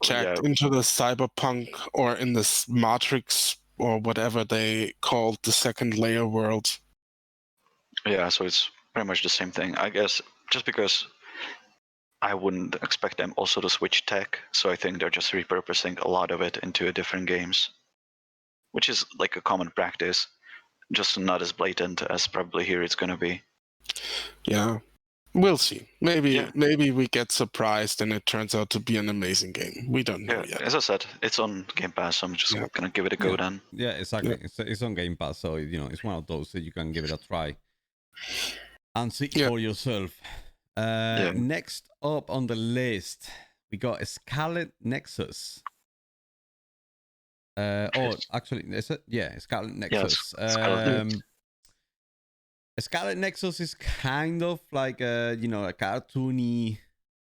checked into the cyberpunk or in this matrix or whatever they called the second layer world. Yeah, so it's pretty much the same thing, I guess. Just because I wouldn't expect them also to switch tech, so I think they're just repurposing a lot of it into different games, which is like a common practice, just not as blatant as probably here it's gonna be. Yeah, we'll see. Maybe Yeah. maybe we get surprised and it turns out to be an amazing game. We don't know Yeah, yet. as I said, it's on Game Pass, so I'm just Yeah. gonna give it a go Yeah. then. Yeah, exactly. It's on Game Pass, so it's one of those that you can give it a try and see for yourself. Next up on the list, we got Scarlet Nexus. Actually, is it? Yeah, Scarlet Nexus. Scarlet Nexus is kind of like a a cartoony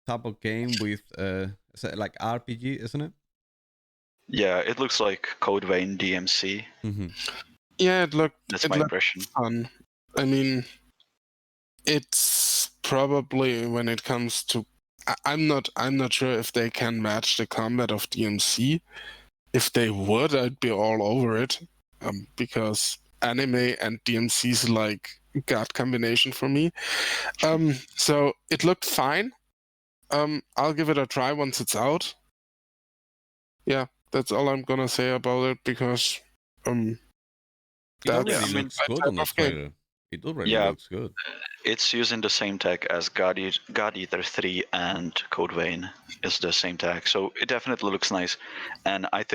type of game with is it like RPG, isn't it? Yeah, it looks like Code Vein DMC. Mm-hmm. Yeah, it looked. That's it my looked impression. fun. I mean, it's probably when it comes to. I'm not sure if they can match the combat of DMC. If they would, I'd be all over it. Because anime and DMC's like god combination for me. So it looked fine. I'll give it a try once it's out. Yeah, that's all I'm gonna say about it because It already looks my good type on the of game. trailer. It already looks good. It's using the same tech as God Eater 3 and Code Vein is the same tech, so it definitely looks nice. And I'm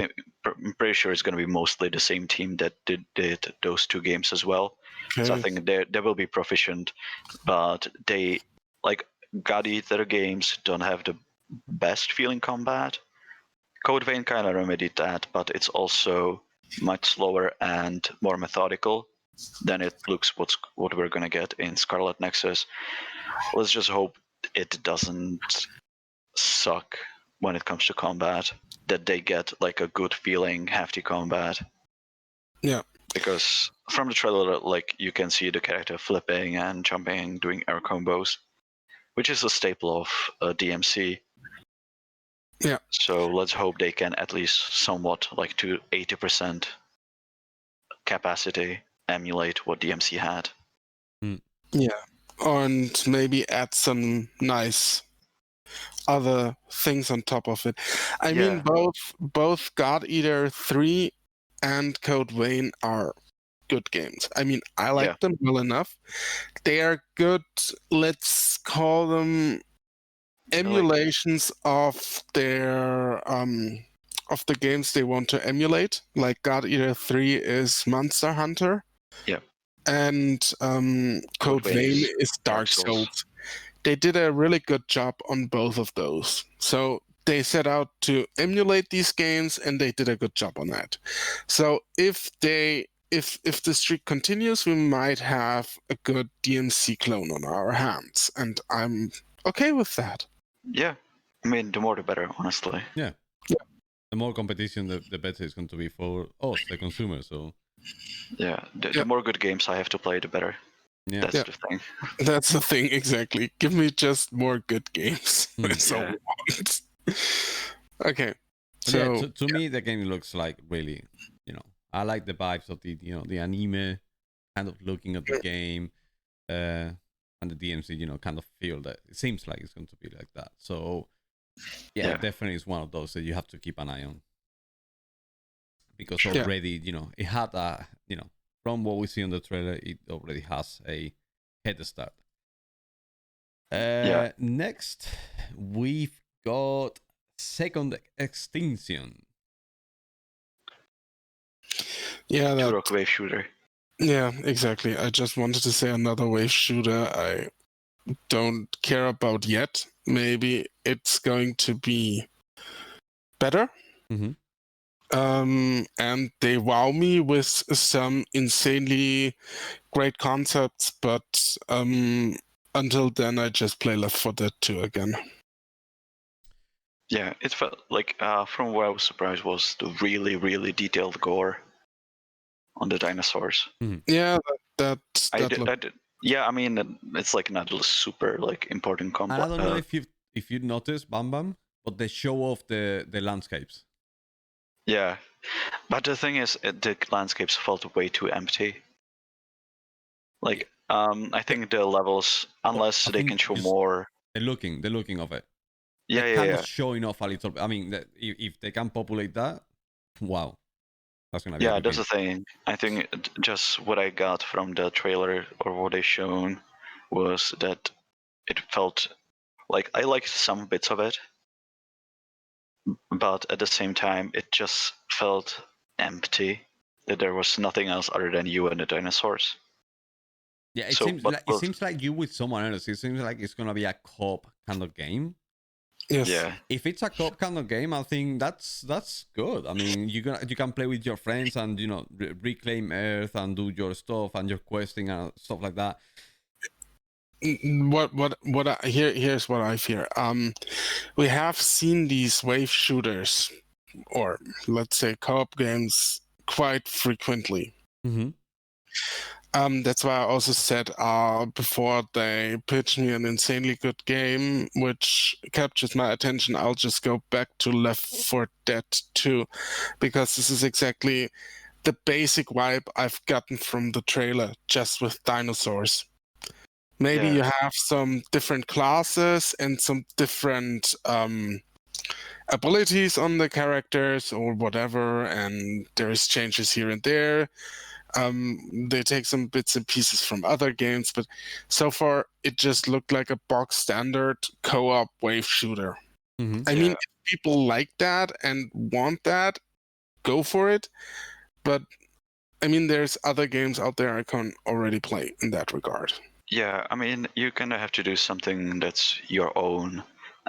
pretty sure it's going to be mostly the same team that did those two games as well. So I think they will be proficient, but they like God Eater games don't have the best feeling combat. Code Vein kind of remedied that, but it's also much slower and more methodical than it looks what we're gonna get in Scarlet Nexus. Let's just hope it doesn't suck when it comes to combat. That they get like a good feeling hefty combat. Yeah. Because from the trailer, like you can see the character flipping and jumping, doing air combos, which is a staple of DMC. Yeah. So let's hope they can at least somewhat, like to 80% capacity, emulate what DMC had. Yeah, and maybe add some nice other things on top of it. I mean, both God Eater 3 and Code Vein are good games. I mean, I like them well enough. They are good, let's call them emulations of their of the games they want to emulate. Like God Eater 3 is Monster Hunter. Yeah. And Code Vein is Dark Souls. They did a really good job on both of those. So they set out to emulate these games, and they did a good job on that. So if the streak continues, we might have a good DMC clone on our hands, and I'm okay with that. Yeah, I mean, the more the better, honestly. Yeah. The more competition, the better it's going to be for us, the consumer. So. Yeah, the more good games I have to play, the better. Yeah. That's the thing. That's the thing, exactly. Give me just more good games. That's all I want. Okay. So to me, the game looks like really, I like the vibes of the, the anime kind of looking at the game, and the DMC, kind of feel that it seems like it's going to be like that. So, yeah, definitely is one of those that you have to keep an eye on. Because already, it had a, from what we see on the trailer, it already has a head start. Next, we've got Second Extinction. Yeah, that, Turok wave shooter. yeah, exactly. I just wanted to say another wave shooter I don't care about yet. Maybe it's going to be better. Mm-hmm. And they wow me with some insanely great concepts, but until then, I just play Left 4 Dead 2 again. Yeah, it felt like from what I was surprised was the really, really detailed gore on the dinosaurs. Yeah, that I did, looked. I did. Yeah, I mean, it's like not a super like important And I combat. don't know if you noticed, Bam Bam, but they show off the landscapes. Yeah, but the thing is, the landscapes felt way too empty. Like, I think the levels, unless I they think can show just more. the looking of it. Yeah, They're yeah, kind yeah. of showing off a little bit. I mean, if they can populate that, wow, that's gonna be a Yeah, good that's game. the thing. I think just what I got from the trailer or what they shown was that it felt like I liked some bits of it, but at the same time, it just felt empty. That there was nothing else other than you and the dinosaurs. Yeah, So, but it seems like you with someone else. It seems like it's gonna be a co-op kind of game. Yes. yeah, If it's a co-op kind of game, I think that's good. I mean, you can play with your friends and reclaim Earth and do your stuff and your questing and stuff like that. Here's what I fear. We have seen these wave shooters, or let's say co-op games, quite frequently. Mm-hmm. That's why I also said before they pitch me an insanely good game which captures my attention, I'll just go back to Left 4 Dead 2, because this is exactly the basic vibe I've gotten from the trailer, just with dinosaurs. Maybe Yeah. you have some different classes and some different abilities on the characters or whatever, and there's changes here and there. They take some bits and pieces from other games, but so far it just looked like a box standard co-op wave shooter. Mm-hmm. I mean, if people like that and want that, go for it. But I mean, there's other games out there I can already play in that regard. Yeah, I mean, you're gonna have to do something that's your own,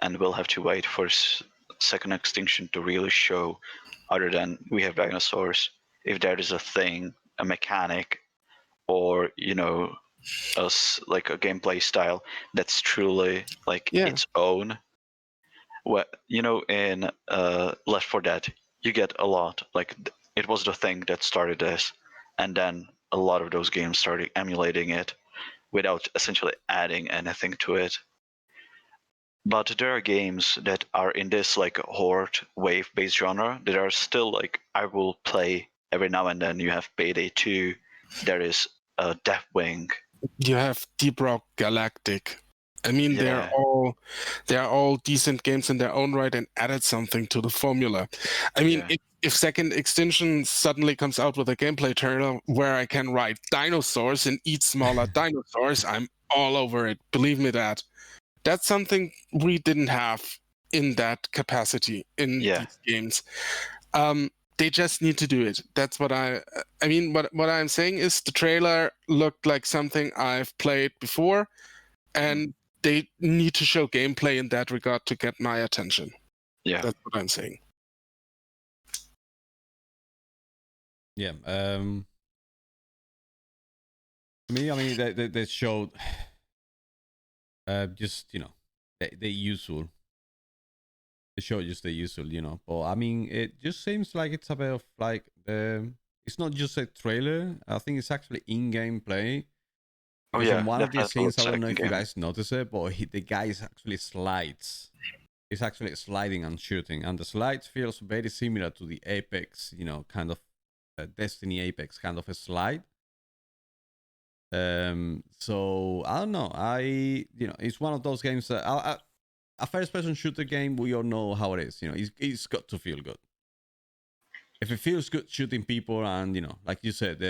and we'll have to wait for Second Extinction to really show, other than we have dinosaurs, if there is a thing, a mechanic, or like a gameplay style that's truly like Yeah. its own. What in Left 4 Dead, you get a lot. Like it was the thing that started this, and then a lot of those games started emulating it without essentially adding anything to it. But there are games that are in this like horde wave-based genre that are still like I will play every now and then. You have Payday 2, there is Deathwing. You have Deep Rock Galactic. I mean, Yeah. they're all decent games in their own right and added something to the formula. I mean, Yeah. if Second Extinction suddenly comes out with a gameplay trailer where I can ride dinosaurs and eat smaller dinosaurs, I'm all over it. Believe me that. That's something we didn't have in that capacity in Yeah. these games. They just need to do it. That's what I mean. What I'm saying is the trailer looked like something I've played before, and they need to show gameplay in that regard to get my attention. Yeah. That's what I'm saying. Yeah. To me, I mean, they showed just the usual. They show just the usual. But I mean, it just seems like it's a bit of like it's not just a trailer. I think it's actually in-game play. Oh Because yeah, on one of these definitely scenes, I don't looks know like if a you game. guys notice it, but the guy is actually slides. He's actually sliding and shooting, and the slides feels very similar to the Apex, kind of Destiny Apex kind of a slide. So I don't know. It's one of those games that a first-person shooter game. We all know how it is. It's got to feel good. If it feels good shooting people, and like you said,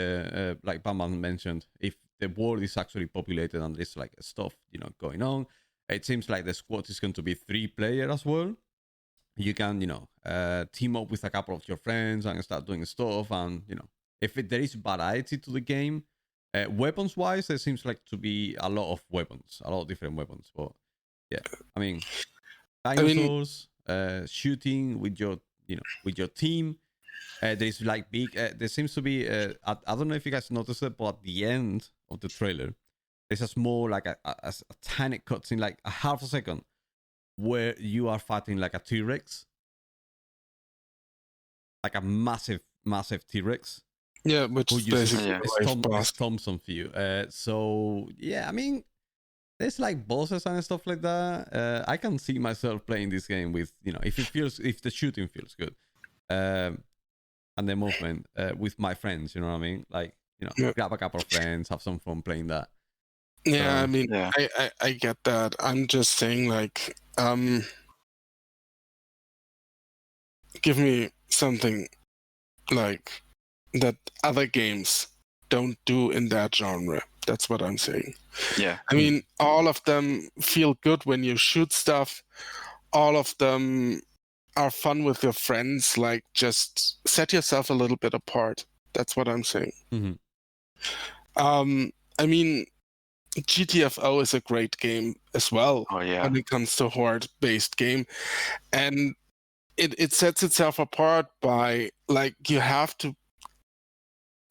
like Bam Bam mentioned, if the world is actually populated and there's like stuff going on, it seems like the squad is going to be 3-player as well. You can team up with a couple of your friends and start doing stuff, and there is variety to the game. Weapons wise, there seems like to be a lot of weapons, a lot of different weapons. But yeah, I mean, dinosaurs, shooting with your team. There's like big. There seems to be. I don't know if you guys noticed it, but at the end of the trailer, there's a small like a tiny cutscene, like a half a second, where you are fighting like a T-Rex, like a massive T-Rex. Yeah, which Who is uses basically Yeah. the wave boss. stomps on you. So yeah, I mean, there's like bosses and stuff like that. I can see myself playing this game with, if the shooting feels good, and the movement with my friends. You know what I mean? Like, Yeah. grab a couple of friends, have some fun playing that. Yeah, So, I mean, Yeah. I get that. I'm just saying, like, give me something like that other games don't do in that genre. That's what I'm saying. Yeah. I mean, all of them feel good when you shoot stuff. All of them are fun with your friends. Like, just set yourself a little bit apart. That's what I'm saying. mhm. I mean, GTFO is a great game as well Oh yeah. when it comes to horde-based game, and it sets itself apart by, like, you have to.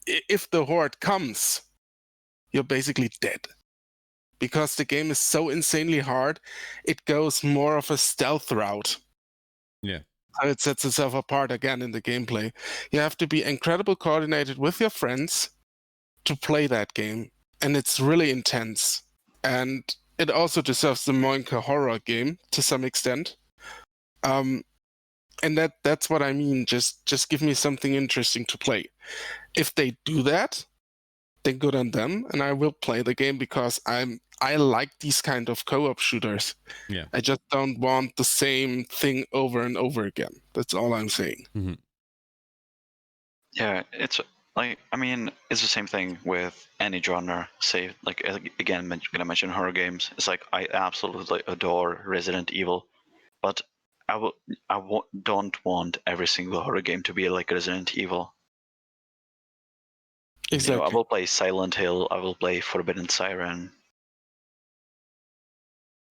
If the horde comes, you're basically dead. Because the game is so insanely hard, it goes more of a stealth route. Yeah. So it sets itself apart again in the gameplay. You have to be incredibly coordinated with your friends to play that game, and it's really intense. And it also deserves the Moinka horror game to some extent. And that's what I mean. Just give me something interesting to play. If they do that, then good on them, and I will play the game because I like these kind of co-op shooters. Yeah. I just don't want the same thing over and over again. That's all I'm saying. Mhm. Yeah, it's like, I mean, it's the same thing with any genre. Say, like, again, gonna mention horror games. It's like, I absolutely adore Resident Evil, but don't want every single horror game to be like Resident Evil. Exactly. I will play Silent Hill. I will play Forbidden Siren.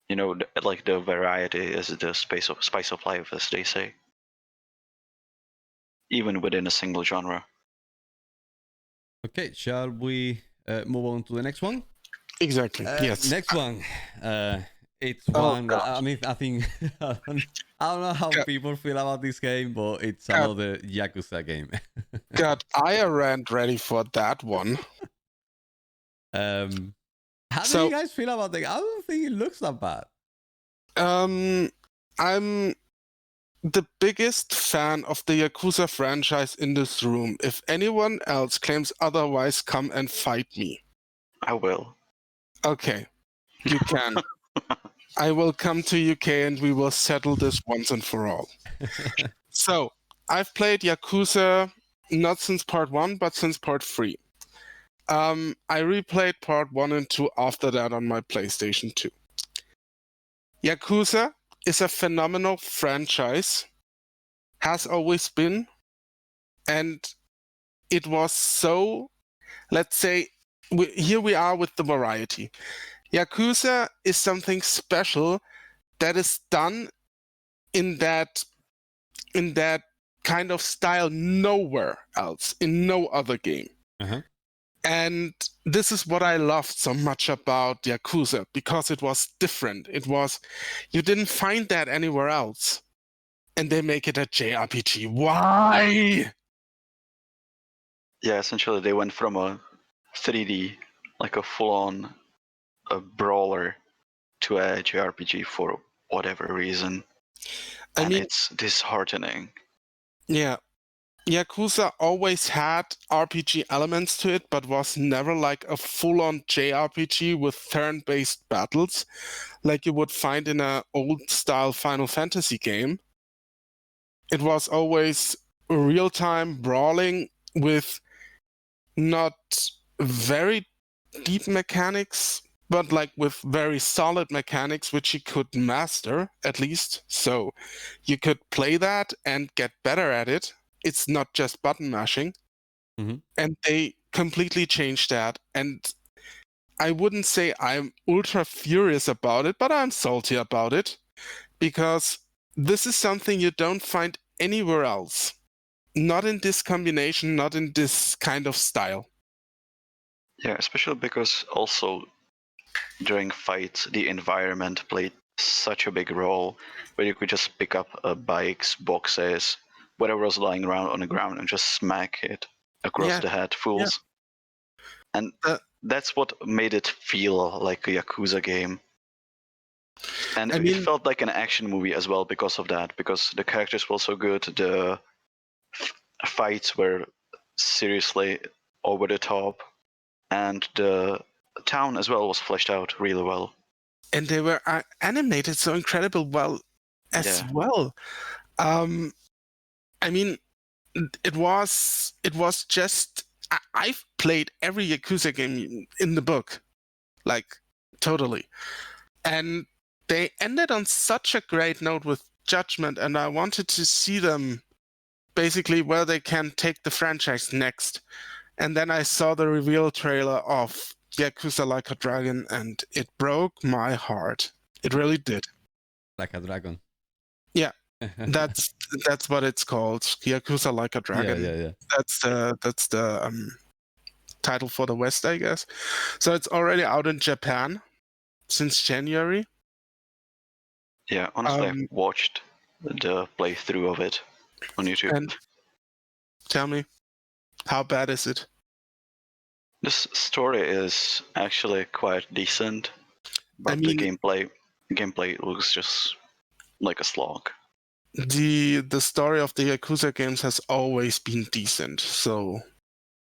Like, the variety is the spice of life, as they say. Even within a single genre. Okay, shall we move on to the next one? Exactly. Yes. Next one. It's Oh, one. God. I mean, I think I don't know how God. people feel about this game, but it's God. another Yakuza game. God, I aren't ready for that one. How do So- you guys feel about the? I don't think it looks that bad. I'm the biggest fan of the Yakuza franchise in this room. If anyone else claims otherwise, come and fight me. I will. Okay, you can. I will come to UK and we will settle this once and for all. So, I've played Yakuza not since part 1, but since part 3. I replayed part 1 and 2 after that on my PlayStation 2. Yakuza is a phenomenal franchise, has always been, and it was so, let's say, here we are with the variety. Yakuza is something special that is done in that kind of style nowhere else, in no other game. Uh-huh. And this is what I loved so much about Yakuza, because it was different. You didn't find that anywhere else. And they make it a JRPG. Why? Yeah, essentially they went from a 3D, like a full-on brawler, to a JRPG for whatever reason. I mean, it's disheartening. Yeah. Yakuza always had RPG elements to it, but was never like a full-on JRPG with turn-based battles like you would find in an old-style Final Fantasy game. It was always real-time brawling with not very deep mechanics, but like with very solid mechanics, which you could master at least. So you could play that and get better at it. It's not just button mashing. and they completely changed that. And I wouldn't say I'm ultra furious about it, but I'm salty about it because this is something you don't find anywhere else. Not in this combination, not in this kind of style. Yeah, especially because also during fights, the environment played such a big role where you could just pick up bikes, boxes, whatever was lying around on the ground and just smack it across Yeah, the head, fools. And that's what made it feel like a Yakuza game. And I it mean, felt like an action movie as well because of that, because the characters were so good, the fights were seriously over the top, and the town as well was fleshed out really well. and they were animated so incredible well as Yeah. well. I mean, it was just I've played every Yakuza game in the book, like totally, and they ended on such a great note with Judgment, and I wanted to see them basically where they can take the franchise next. And then I saw the reveal trailer of Yakuza Like a Dragon, and it broke my heart. It really did. Like a dragon. Yeah, that's what it's called. Yakuza Like a Dragon. Yeah. That's the title for the West, I guess. So it's already out in Japan since January. Yeah, honestly, I've watched the playthrough of it on YouTube. And tell me, how bad is it? This story is actually quite decent, but the gameplay looks just like a slog. The story of the Yakuza games has always been decent, so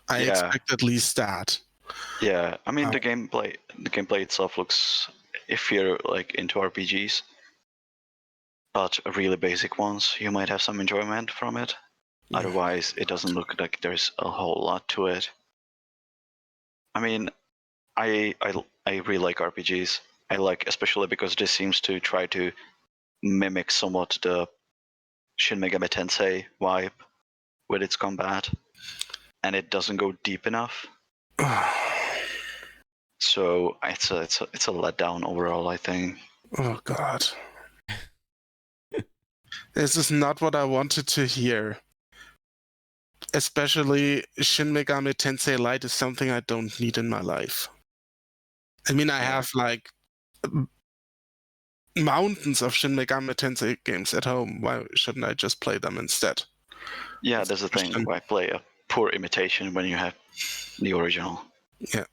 I expect at least that. Yeah, I mean the gameplay itself looks, if you're like into RPGs, but really basic ones, you might have some enjoyment from it. Yeah. Otherwise, it doesn't look like there's a whole lot to it. I mean, I really like RPGs. I like, especially because this seems to try to mimic somewhat the Shin Megami Tensei vibe with its combat, and it doesn't go deep enough. So it's a letdown overall, I think. Oh God. This is not what I wanted to hear. Especially Shin Megami Tensei Lite is something I don't need in my life. I mean, I have like mountains of Shin Megami Tensei games at home. Why shouldn't I just play them instead? Yeah, there's a thing. Why play a poor imitation when you have the original? Yeah.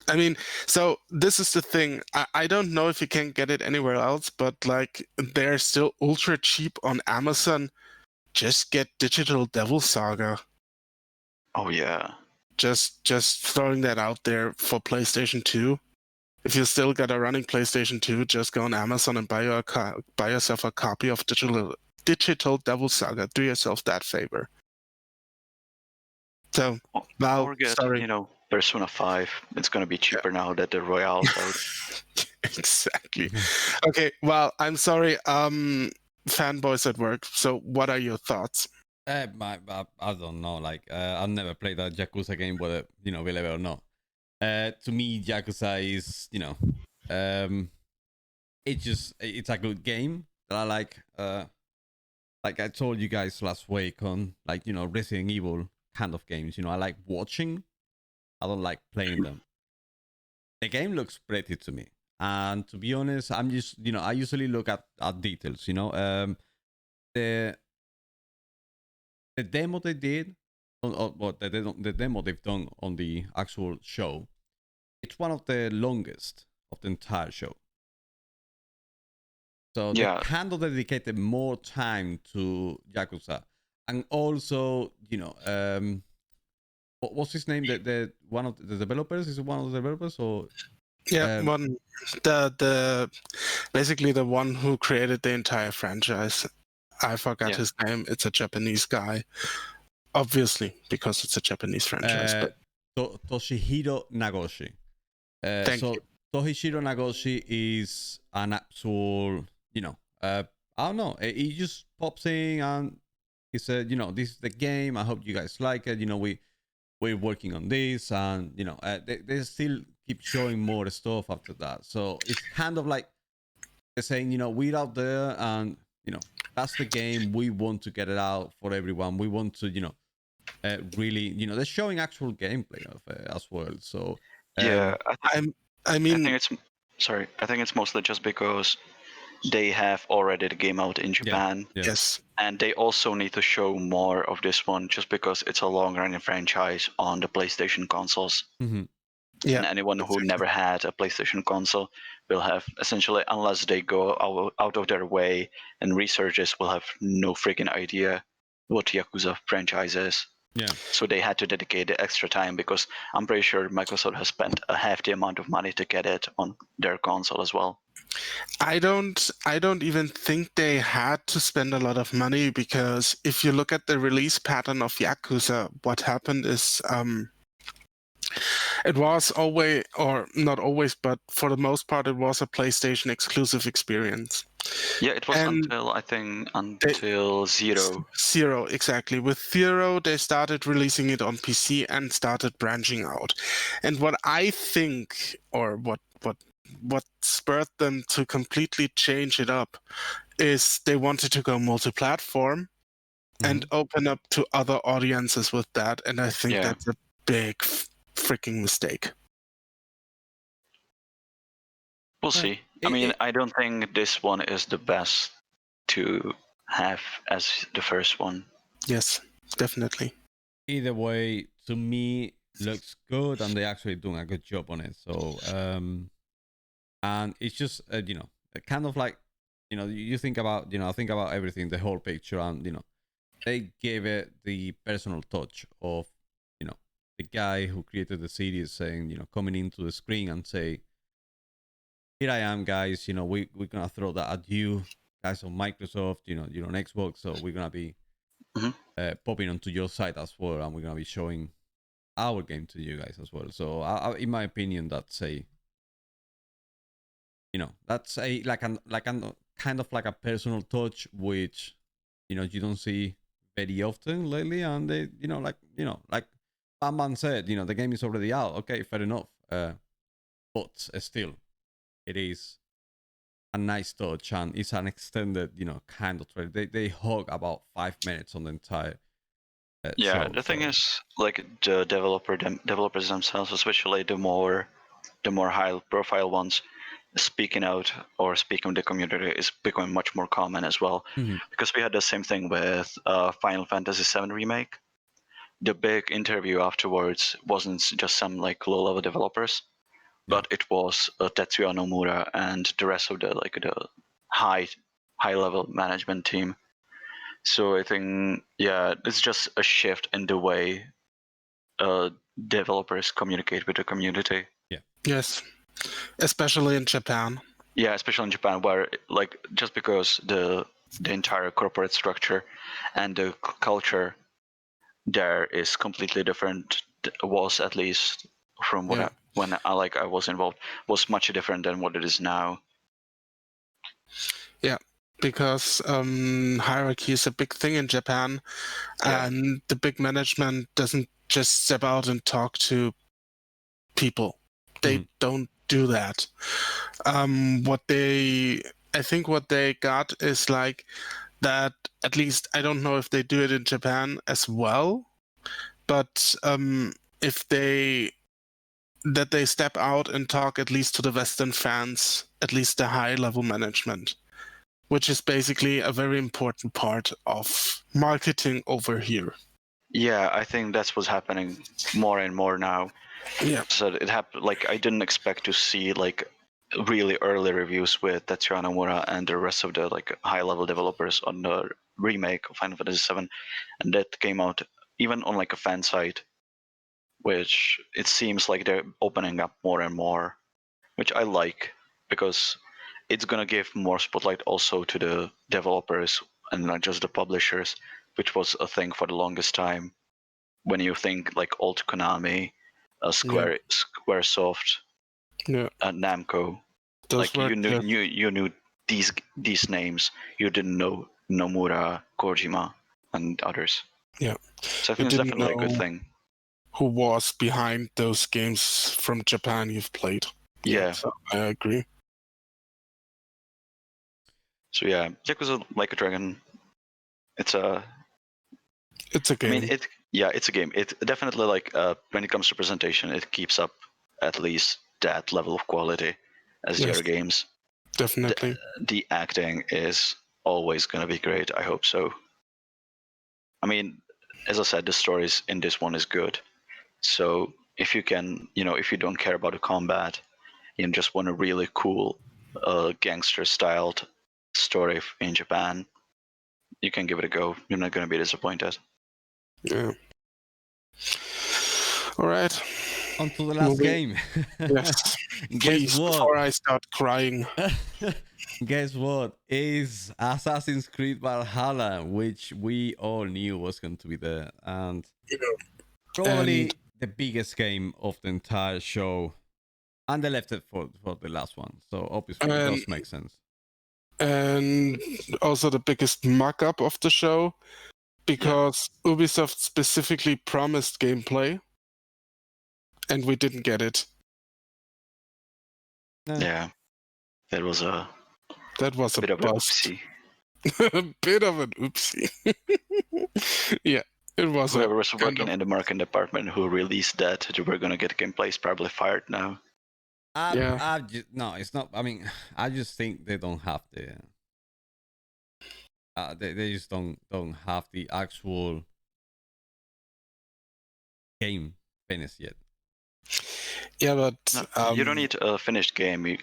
I mean, so this is the thing. I don't know if you can get it anywhere else, but like they're still ultra cheap on Amazon. Just get Digital Devil Saga. Oh yeah. Just throwing that out there for PlayStation 2. If you still got a running PlayStation 2, just go on Amazon and buy yourself a copy of Digital Devil Saga. Do yourself that favor. So, now, or get, sorry. Persona 5. It's gonna be cheaper now that the Royale's out. Exactly. Okay, well, I'm sorry, fanboys at work. So, what are your thoughts? I don't know. Like, I've never played a Yakuza game, whether believe it or not. To me, Yakuza is it's a good game that I like. Like I told you guys last week on Resident Evil kind of games. I like watching. I don't like playing them. The game looks pretty to me, and to be honest, I'm just I usually look at details. The demo they did, the demo they've done on the actual show, it's one of the longest of the entire show. So they kind of dedicated more time to Yakuza, and also what's his name? The one of the developers, is it one of the developers or? Yeah, the basically the one who created the entire franchise. I forgot his name. It's a Japanese guy, obviously because it's a Japanese franchise. But Toshihiro Nagoshi. Thank you. Toshihiro Nagoshi is an actual, I don't know. He just pops in and he said, this is the game. I hope you guys like it. we're working on this, and they still keep showing more stuff after that. So it's kind of like they're saying, we're out there, and that's the game. We want to get it out for everyone. We want to really, they're showing actual gameplay of as well. So Yeah, I I mean, think it's sorry. I think it's mostly just because they have already the game out in Japan, yes, and they also need to show more of this one just because it's a long-running franchise on the PlayStation consoles. Mm-hmm. yeah. And anyone who exactly. never had a PlayStation console will have essentially, unless they go out of their way and research this, will have no freaking idea what Yakuza franchise is. Yeah. So they had to dedicate the extra time because I'm pretty sure Microsoft has spent a hefty amount of money to get it on their console as well. I don't even think they had to spend a lot of money, because if you look at the release pattern of Yakuza, what happened is it was always, or not always, but for the most part, it was a PlayStation exclusive experience. Yeah, it was And until I think until Zero. Zero, exactly. With Zero, they started releasing it on PC and started branching out. And what I think, or what spurred them to completely change it up, is they wanted to go multi-platform and open up to other audiences with that. And I think Yeah. that's a big freaking mistake. We'll see. I mean, I don't think this one is the best to have as the first one. Yes, definitely. Either way, to me, looks good, and they're actually doing a good job on it. So, and it's just kind of like you think about think about everything, the whole picture, and they gave it the personal touch of the guy who created the series saying coming into the screen and say, here I am, guys, we're gonna throw that at you guys on Microsoft, you're on Xbox, so we're gonna be popping onto your site as well, and we're gonna be showing our game to you guys as well. So in my opinion, that's a that's a like a kind of like a personal touch, which you don't see very often lately. And they like Batman said, the game is already out. Okay, fair enough. But still, it is a nice touch, and it's an extended kind of trailer. They hog about 5 minutes on the entire Yeah, show, the thing so. is, like the developers themselves, especially the more high profile ones, speaking out or speaking with the community is becoming much more common as well. Because we had the same thing with Final Fantasy VII Remake. The big interview afterwards wasn't just some like low level developers, but it was Tetsuya Nomura and the rest of the high level management team. So I think it's just a shift in the way developers communicate with the community. Yes, especially in Japan. Yeah, especially in Japan, where like just because the entire corporate structure and the culture there is completely different, was at least from what when I was involved, was much different than what it is now. Yeah, because hierarchy is a big thing in Japan, and the big management doesn't just step out and talk to people. They don't do that. I think what they got is like that. At least I don't know if they do it in Japan as well, but if they step out and talk at least to the Western fans, at least the high level management, which is basically a very important part of marketing over here. Yeah, I think that's what's happening more and more now. Yeah. So it happened. Like I didn't expect to see like really early reviews with Tetsuya Nomura and the rest of the like high level developers on the remake of Final Fantasy VII, and that came out even on like a fan site, which it seems like they're opening up more and more, which I like because it's gonna give more spotlight also to the developers and not just the publishers, which was a thing for the longest time. When you think like old Konami, Squaresoft, Namco, Those like were you knew these names. You didn't know Nomura, Kojima, and others. Yeah. So I You think it's didn't definitely a good know. thing. who was behind those games from Japan you've played. Yeah. So I agree. So yeah, Yakuza Like a Dragon. It's a game. I mean, it's a game. It definitely when it comes to presentation, it keeps up at least that level of quality as the other games. Definitely. The acting is always gonna be great. I hope so. I mean, as I said, the stories in this one is good. So if you can, if you don't care about the combat, and just want a really cool, gangster-styled story in Japan, you can give it a go. You're not gonna be disappointed. Yeah. All right. On to the last game. Yes. Guess Please, what? before I start crying. Guess what? Is Assassin's Creed Valhalla, which we all knew was going to be there, and probably the biggest game of the entire show. And they left it for the last one, so obviously it does make sense. And also the biggest mock-up of the show, because Ubisoft specifically promised gameplay, and we didn't get it. Yeah, that was a bit of an oopsie. A bit of an oopsie. Yeah, it was. Whoever was working in the marketing department who released that we're gonna get gameplay is probably fired now. No, it's not. I mean, I just think they don't have the. They just don't have the actual game finished yet. Yeah, but you don't need a finished game.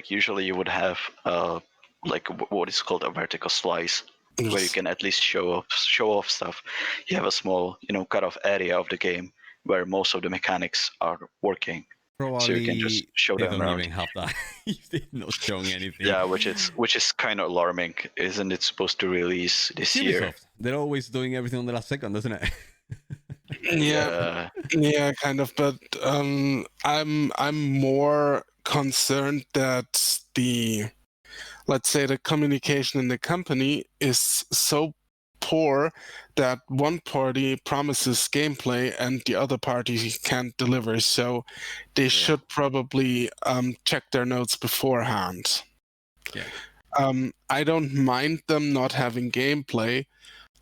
Usually you would have what is called a vertical slice, where you can at least show off stuff. You have a small, cut off area of the game where most of the mechanics are working. Probably so you can just show they them don't around. even have that. If they're not showing anything. Yeah, which is kind of alarming. Isn't it supposed to release this year? They're always doing everything on the last second, doesn't it? Yeah, kind of. But I'm more concerned that let's say the communication in the company is so poor that one party promises gameplay and the other party can't deliver. So they should probably check their notes beforehand. Yeah. I don't mind them not having gameplay.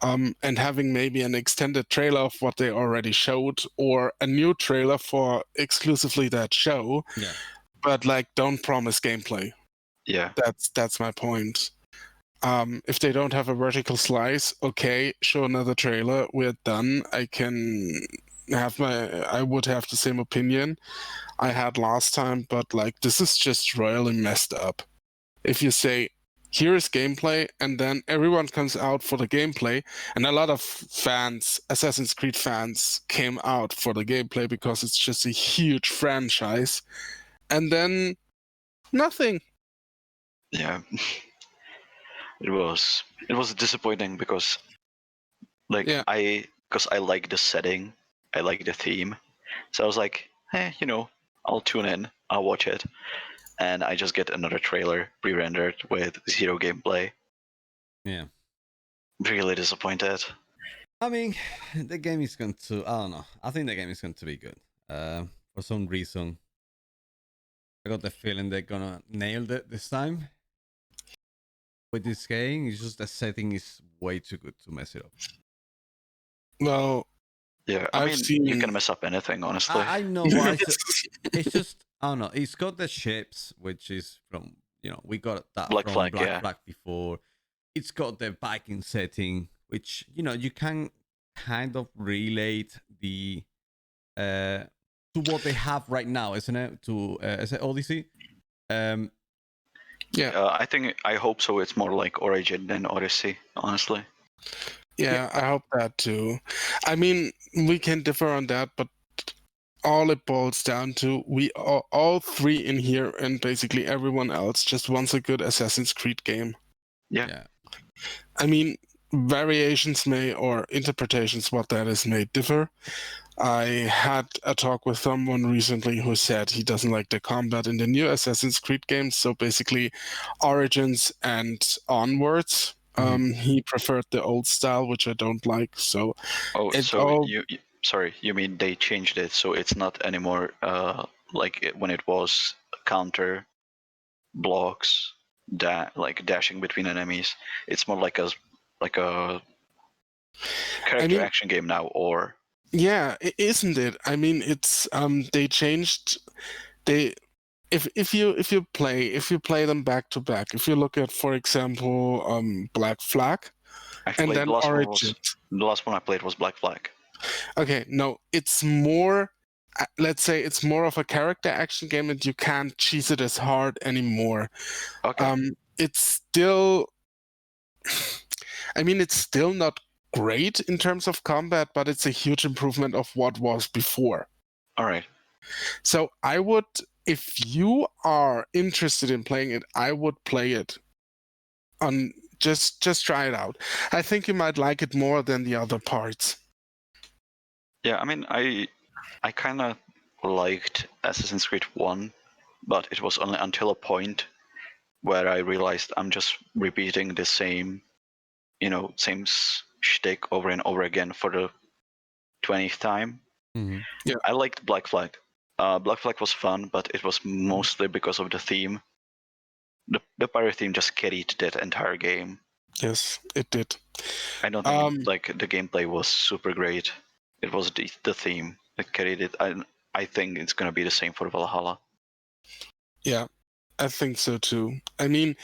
And having maybe an extended trailer of what they already showed, or a new trailer for exclusively that show. Yeah. But don't promise gameplay. Yeah. That's my point. If they don't have a vertical slice, okay, show another trailer. We're done. I would have the same opinion I had last time, but this is just royally messed up. If you say, here is gameplay, and then everyone comes out for the gameplay, and a lot of fans, Assassin's Creed fans, came out for the gameplay because it's just a huge franchise, and then nothing. Yeah. It was disappointing because I like the setting, I like the theme, so I was like, I'll tune in, I'll watch it, and I just get another trailer pre-rendered with zero gameplay. Yeah. Really disappointed. I mean, the game is going to. I don't know. I think the game is going to be good. For some reason, I got the feeling they're gonna nail it this time. With this game, it's just the setting is way too good to mess it up. Well, yeah, I mean, you can mess up anything, honestly. I know, but it's just I don't know. It's got the ships, which is from we got that Black from Flag, Black Flag before. It's got the Viking setting, which you can kind of relate the to what they have right now, isn't it? To is it Odyssey? I hope so. It's more like Origin than Odyssey, honestly. Yeah, I hope that too. I mean, we can differ on that, but all it boils down to, we all three in here and basically everyone else just wants a good Assassin's Creed game. Yeah. I mean, variations or interpretations what that is may differ. I had a talk with someone recently who said he doesn't like the combat in the new Assassin's Creed games, so basically Origins and onwards. He preferred the old style, which I don't like. So sorry, you mean they changed it so it's not anymore when it was counter blocks, like dashing between enemies. It's more like a character action game now, or yeah, isn't it? I mean, it's they changed they if you play them back to back, if you look at, for example, Black Flag and actually then Origin. the last one I played was Black Flag. Okay, no, it's more. Let's say it's more of a character action game, and you can't cheese it as hard anymore. Okay. It's still. I mean, it's still not great in terms of combat, but it's a huge improvement of what was before. All right. So I would, if you are interested in playing it, I would play it. On just try it out. I think you might like it more than the other parts. Yeah, I mean, I kind of liked Assassin's Creed 1, but it was only until a point where I realized I'm just repeating the same, same shtick over and over again for the 20th time. Mm-hmm. Yeah. I liked Black Flag. Black Flag was fun, but it was mostly because of the theme. The pirate theme just carried that entire game. Yes, it did. I don't think the gameplay was super great. It was the theme that carried it. I think it's gonna be the same for Valhalla. Yeah, I think so too. I mean,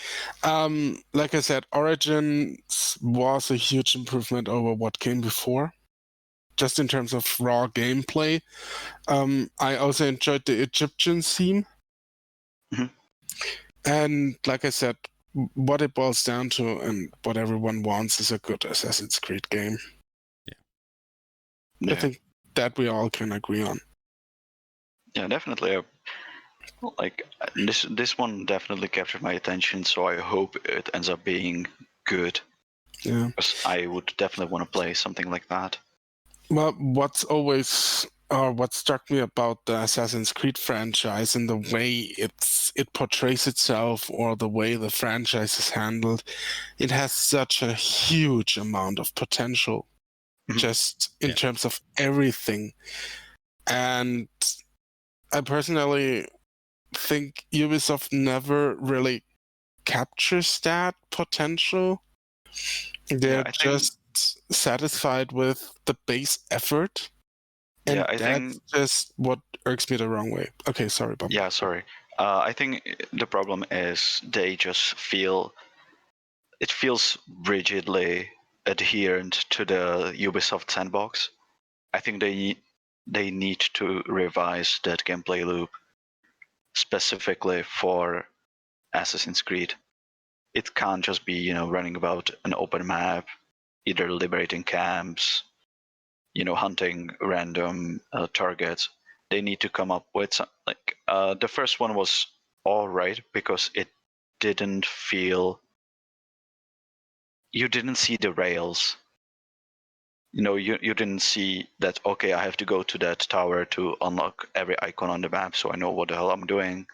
like I said, Origins was a huge improvement over what came before, just in terms of raw gameplay. I also enjoyed the Egyptian theme. Mhm. And like I said, what it boils down to and what everyone wants is a good Assassin's Creed game. Yeah. I think that we all can agree on. Yeah, definitely. Like this one definitely captured my attention, so I hope it ends up being good. Yeah. Because I would definitely want to play something like that. Well, what struck me about the Assassin's Creed franchise and the way it portrays itself, or the way the franchise is handled, it has such a huge amount of potential, just in terms of everything. And I personally think Ubisoft never really captures that potential. They're just satisfied with the base effort. And yeah, I that's think just what irks me the wrong way. Okay, sorry, Bob. yeah, sorry. I think the problem is they just it feels rigidly adherent to the Ubisoft sandbox. I think they need to revise that gameplay loop specifically for Assassin's Creed. It can't just be, running about an open map, either liberating camps, hunting random targets. They need to come up with the first one was all right because it didn't feel, you didn't see the rails. You didn't see that, okay, I have to go to that tower to unlock every icon on the map so I know what the hell I'm doing.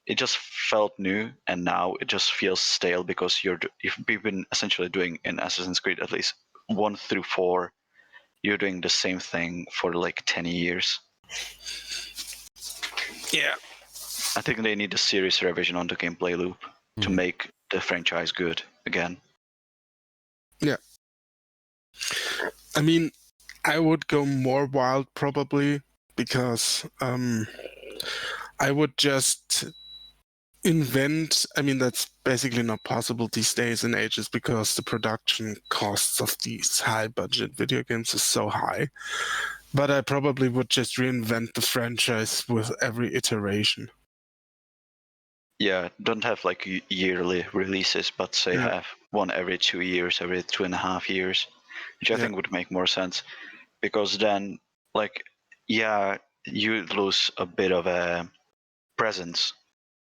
It just felt new, and now it just feels stale because you've been essentially doing in Assassin's Creed at least 1 through 4. You're doing the same thing for like 10 years. Yeah. I think they need a serious revision on the gameplay loop to make the franchise good again. Yeah. I mean, I would go more wild probably, because I would just invent. I mean, that's basically not possible these days and ages because the production costs of these high budget video games is so high. But I probably would just reinvent the franchise with every iteration. Yeah, don't have like yearly releases, but say have one every 2 years, every 2.5 years, which I think would make more sense. Because then, you lose a bit of a presence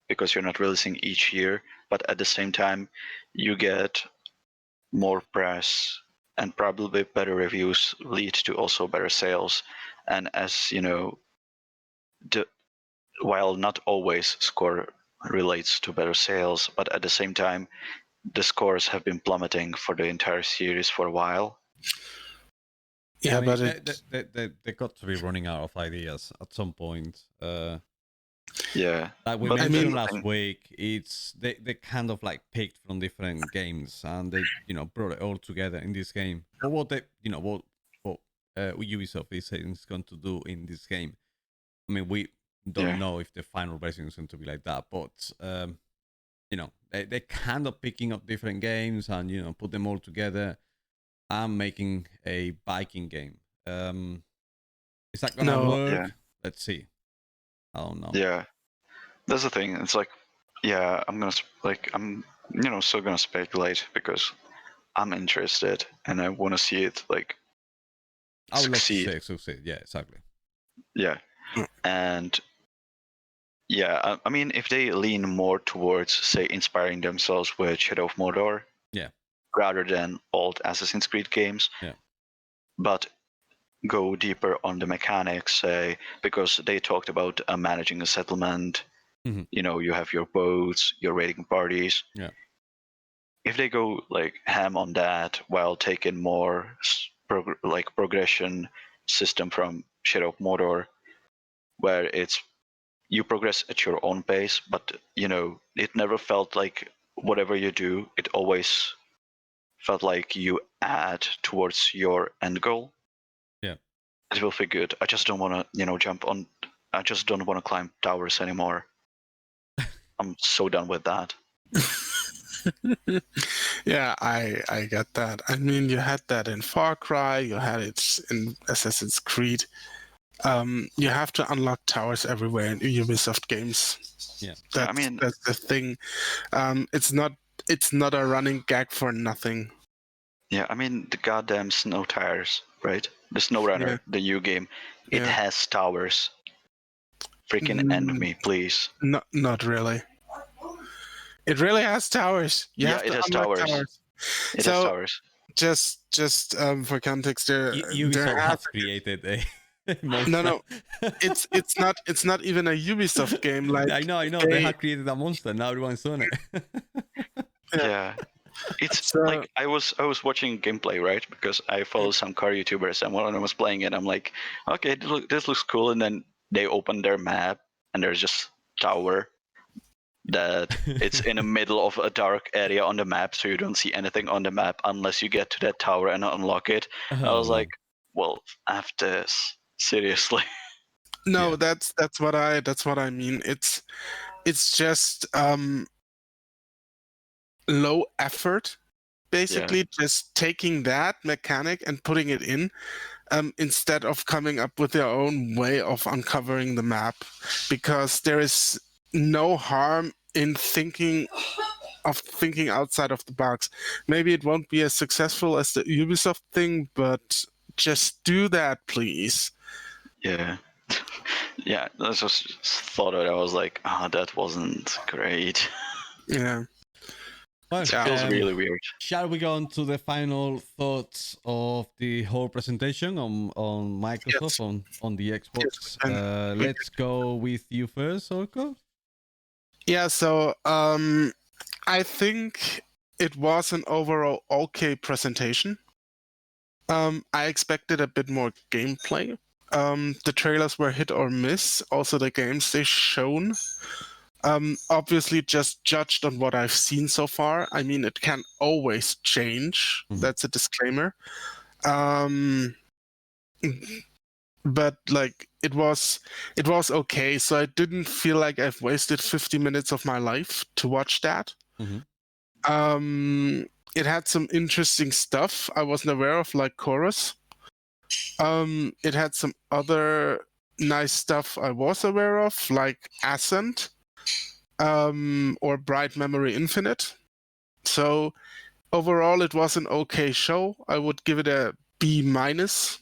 because you're not releasing each year, but at the same time, you get more press, and probably better reviews lead to also better sales. And as you know, while not always score relates to better sales, but at the same time, the scores have been plummeting for the entire series for a while. Yeah, I mean, but they got to be running out of ideas at some point. Yeah, Like we but I mentioned mean, last thing- week, it's they kind of like picked from different games and they brought it all together in this game. But what they what Ubisoft is saying is going to do in this game. I mean, we don't yeah, know if the final version is going to be like that, but they're kind of picking up different games and put them all together and making a biking game. Is that gonna no, work? yeah, Let's see. I don't know. yeah. That's the thing. It's like, yeah, I'm still gonna speculate because I'm interested and I want to see it like I would love to succeed. say succeed. Yeah, exactly. Yeah, and yeah, I mean, if they lean more towards, say, inspiring themselves with Shadow of Mordor, Yeah. rather than old Assassin's Creed games, Yeah. but go deeper on the mechanics, say, because they talked about managing a settlement. Mhm. You have your boats, your raiding parties. Yeah. If they go like ham on that while taking more progression system from Shadow of Mordor, where it's you progress at your own pace, but it never felt like whatever you do, it always felt like you add towards your end goal. Yeah. It will feel good. I just don't want to jump on. I just don't want to climb towers anymore. I'm so done with that. yeah, I get that. I mean, you had that in Far Cry, you had it in Assassin's Creed. You have to unlock towers everywhere in Ubisoft games. Yeah. Yeah, I mean, That's the thing. It's not a running gag for nothing. yeah, I mean the goddamn snow tires, right? The SnowRunner, Yeah. the U game, it Yeah. has towers. Freaking end me, please. Not really. It really has towers. You Yeah, have it to has unlock towers. towers. It has So towers. just for context, there Ubisoft has has created a no monster. no. It's not even a Ubisoft game. Like I know. They they, have created a monster. Now everyone's on it. Yeah. It's So like I was watching gameplay, right? Because I follow some car YouTubers, and one of them was playing it. I'm like, okay, this looks cool. And then they open their map, and there's just tower that it's in the middle of a dark area on the map, so you don't see anything on the map unless you get to that tower and unlock it. I was like, well, F this, seriously. no, Yeah. that's what I mean. It's just low effort, basically just taking that mechanic and putting it in, instead of coming up with their own way of uncovering the map, because there is no harm in thinking outside of the box. Maybe it won't be as successful as the Ubisoft thing, but just do that, please. Yeah. Yeah, I just thought it. I was like, that wasn't great. Yeah. Well, It feels really weird. shall we go on to the final thoughts of the whole presentation on Microsoft, Yes. on the Xbox? Yes, Let's go with you first, Orco. Yeah, so I think it was an overall okay presentation. I expected a bit more gameplay. The trailers were hit or miss. Also, the games they shown. Obviously, just judged on what I've seen so far. I mean, it can always change. Mhm. That's a disclaimer. But like it was okay. So I didn't feel like I've wasted 50 minutes of my life to watch that. Mhm. It had some interesting stuff I wasn't aware of, like chorus. It had some other nice stuff I was aware of, like Ascent, or Bright Memory Infinite. So overall, it was an okay show. I would give it a B minus,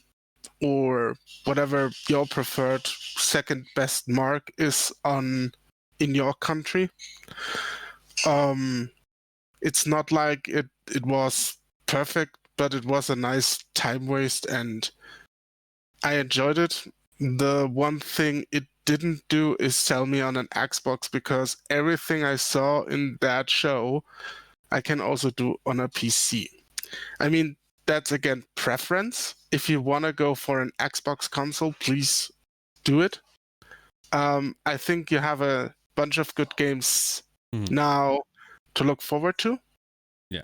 or whatever your preferred second best mark is in your country. It's not like it was perfect, but it was a nice time waste and I enjoyed it. The one thing it didn't do is sell me on an Xbox, because everything I saw in that show I can also do on a PC. I mean, that's again preference. if you want to go for an Xbox console, please do it. I think you have a bunch of good games now to look forward to. Yeah.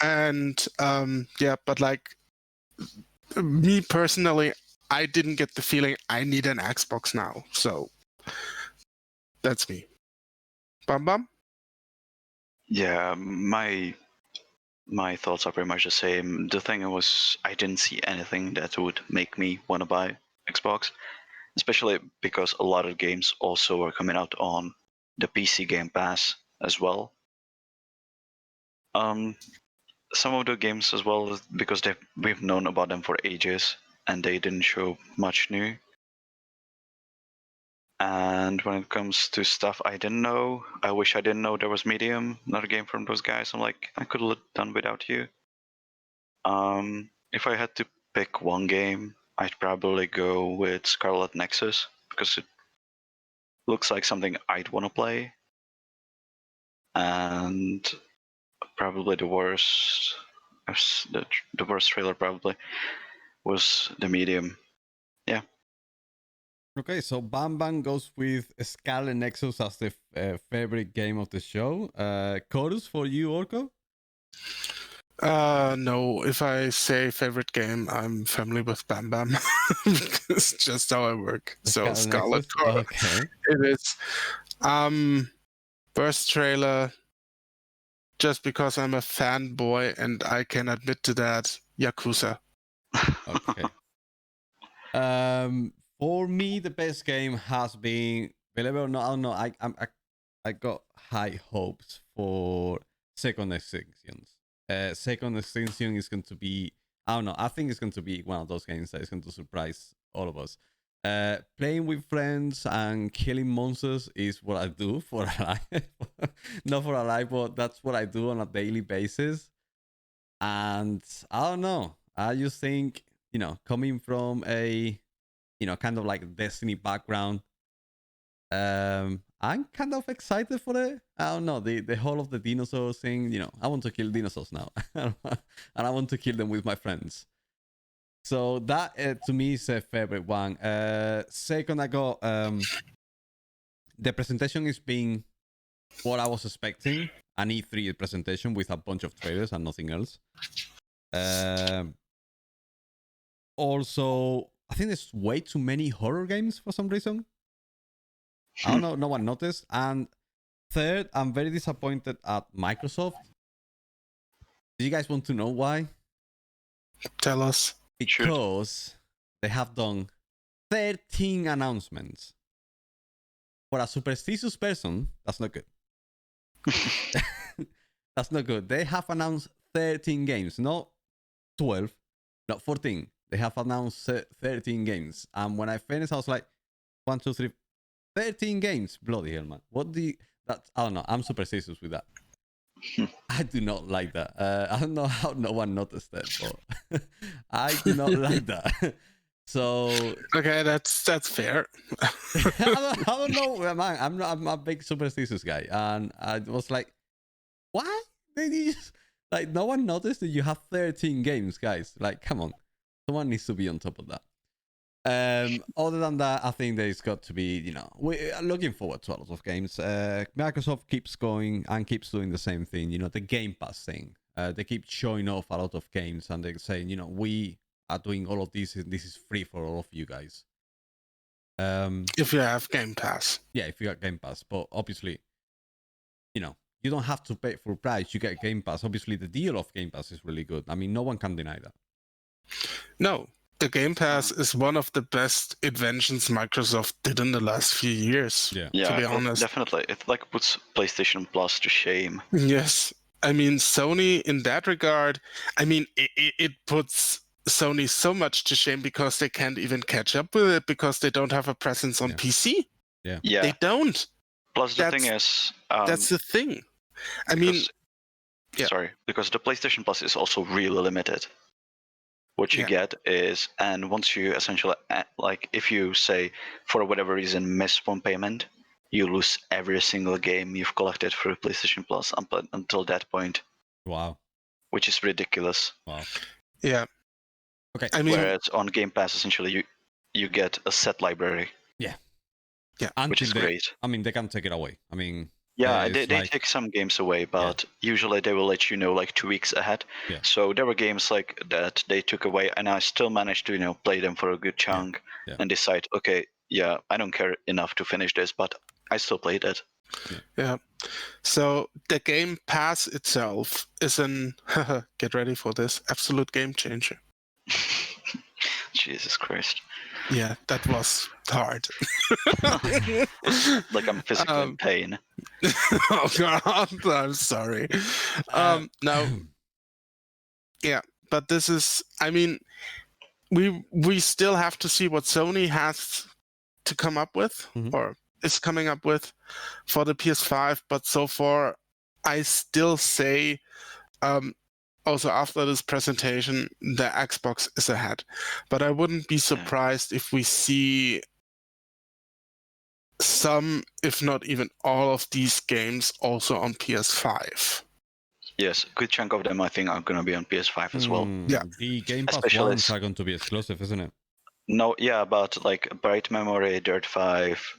And but like me personally, I didn't get the feeling I need an Xbox now. So that's me. Bum bum? Yeah, my thoughts are pretty much the same. The thing was, I didn't see anything that would make me want to buy Xbox, especially because a lot of games also are coming out on the PC Game Pass as well. Some of the games as well, because we've known about them for ages, and they didn't show much new. And when it comes to stuff I didn't know, I wish I didn't know there was Medium, another game from those guys. I'm like, I could have done without you. If I had to pick one game, I'd probably go with Scarlet Nexus, because it looks like something I'd want to play. And probably the worst trailer probably was the Medium. Yeah. Okay, so Bam Bam goes with Scarlet Nexus as the favorite game of the show. Chorus for you, Orco? No, if I say favorite game, I'm family with Bam Bam. It's just how I work. So Scarlet Nexus? Core, Okay. it is. Burst trailer, just because I'm a fanboy and I can admit to that, Yakuza. Okay. For me, the best game has been, believe it or not, I don't know. I got high hopes for Second Extinction. Second Extinction is going to be, I don't know. I think it's going to be one of those games that is going to surprise all of us. Playing with friends and killing monsters is what I do for a life. Not for a life, but that's what I do on a daily basis. And I don't know. I just think, coming from a, kind of like Destiny background, I'm kind of excited for it. I don't know, the whole of the dinosaur thing. I want to kill dinosaurs now, and I want to kill them with my friends. So that to me is a favorite one. Second, I got the presentation is being what I was expecting, an E3 presentation with a bunch of trailers and nothing else. Also, I think there's way too many horror games for some reason. I don't know, no one noticed. And third, I'm very disappointed at Microsoft. Do you guys want to know why? Tell us. Because they have done 13 announcements. For a superstitious person, that's not good. That's not good. They have announced 13 games, not 12, not 14. They have announced 13 games. And when I finished, I was like, 1, 2, 3, 13 games. Bloody hell, man. I don't know. I'm superstitious with that. I do not like that. I don't know how no one noticed that, but I do not like that. So okay, that's fair. I don't know, man. I'm a big superstitious guy, and I was like, why? Like, no one noticed that you have 13 games, guys. Like, come on, someone needs to be on top of that. Other than that, I think there's got to be, we're looking forward to a lot of games. Microsoft keeps going and keeps doing the same thing, the Game Pass thing. They keep showing off a lot of games, and they're saying, we are doing all of this, and this is free for all of you guys. If you have Game Pass. Yeah, if you got Game Pass. But obviously, you don't have to pay full price. You get Game Pass. Obviously, the deal of Game Pass is really good. I mean, no one can deny that. No, the Game Pass is one of the best inventions Microsoft did in the last few years. Yeah, to be honest. Definitely. It like puts PlayStation Plus to shame. Yes. I mean, Sony in that regard, I mean, it puts Sony so much to shame because they can't even catch up with it because they don't have a presence on PC. Yeah. They don't. Plus, the thing is, that's the thing. I mean, sorry, because the PlayStation Plus is also really limited. What you get is, and once you essentially, like, if you say for whatever reason miss one payment, you lose every single game you've collected through PlayStation Plus until that point. Wow. Which is ridiculous. Wow. Yeah. Okay. I mean, Whereas on Game Pass, essentially, you get a set library, Until which is they, great. I mean, they can take it away. I mean, Yeah, it's they like, take some games away, but usually they will let you know like 2 weeks ahead. Yeah. So there were games like that they took away, and I still managed to play them for a good chunk Yeah. and decide, okay, yeah, I don't care enough to finish this, but I still played it. yeah. So the Game Pass itself is an get ready for this absolute game changer. Jesus Christ! Yeah, that was hard. Like I'm physically in pain. Oh God, I'm sorry. Now, yeah, but this is. I mean, we still have to see what Sony has to come up with, Mhm. or is coming up with for the PS5. But so far, I still say, also after this presentation, the Xbox is ahead. But I wouldn't be surprised if we see some, if not even all of these games also on PS5. Yes, a good chunk of them I think are gonna be on PS5 as well. Yeah. The Game Pass Especially ones are going to be exclusive, isn't it? No, yeah, but like Bright Memory, Dirt 5,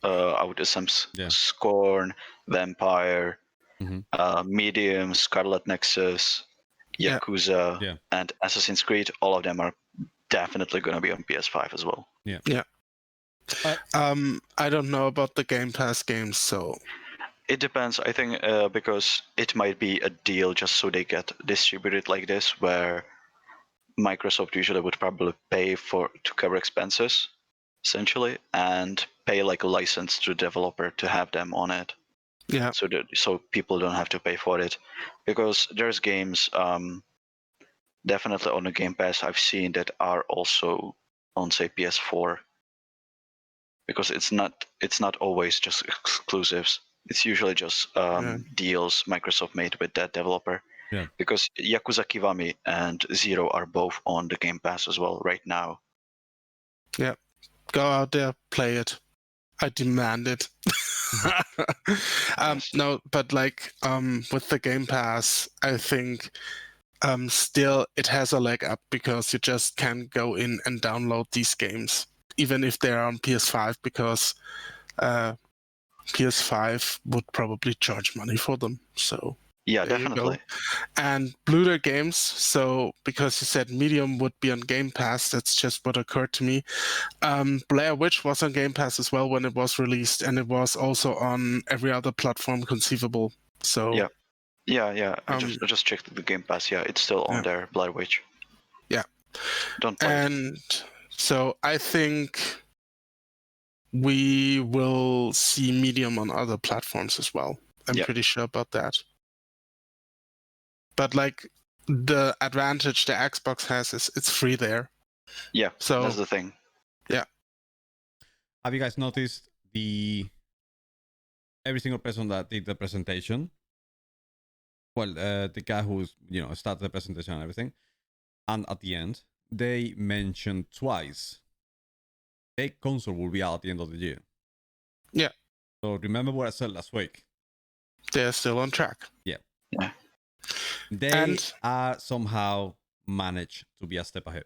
Autism's Yeah. Scorn, Vampire, Mhm. Medium, Scarlet Nexus, Yeah. Yakuza, Yeah. and Assassin's Creed. All of them are definitely going to be on PS5 as well. I don't know about the Game Pass games, so It depends, I think, because it might be a deal just so they get distributed like this, where Microsoft usually would probably pay to cover expenses, essentially, and pay like a license to the developer to have them on it. yeah. So people don't have to pay for it, because there's games definitely on the Game Pass I've seen that are also on, say, PS4, because it's not always just exclusives. It's usually just deals Microsoft made with that developer. Yeah. Because Yakuza Kiwami and Zero are both on the Game Pass as well right now. Go out there, play it. I demand it. Yes. No, but like with the Game Pass, I think still it has a leg up because you just can go in and download these games, even if they're on PS5, because PS5 would probably charge money for them. So Yeah, there you go. definitely. And Bluder Games, so because you said Medium would be on Game Pass, that's just what occurred to me. Blair Witch was on Game Pass as well when it was released, and it was also on every other platform conceivable. So Yeah. I just checked the Game Pass. Yeah, it's still on there, Blair Witch. Yeah. Don't play it. And so I think we will see Medium on other platforms as well. I'm pretty sure about that. But like the advantage the Xbox has is it's free there. Yeah, So that's the thing. Have you guys noticed every single person that did the presentation? Well, the guy who's started the presentation and everything, and at the end they mentioned twice a console will be out at the end of the year. Yeah. So remember what I said last week. They're still on track. Yeah. They are somehow managed to be a step ahead.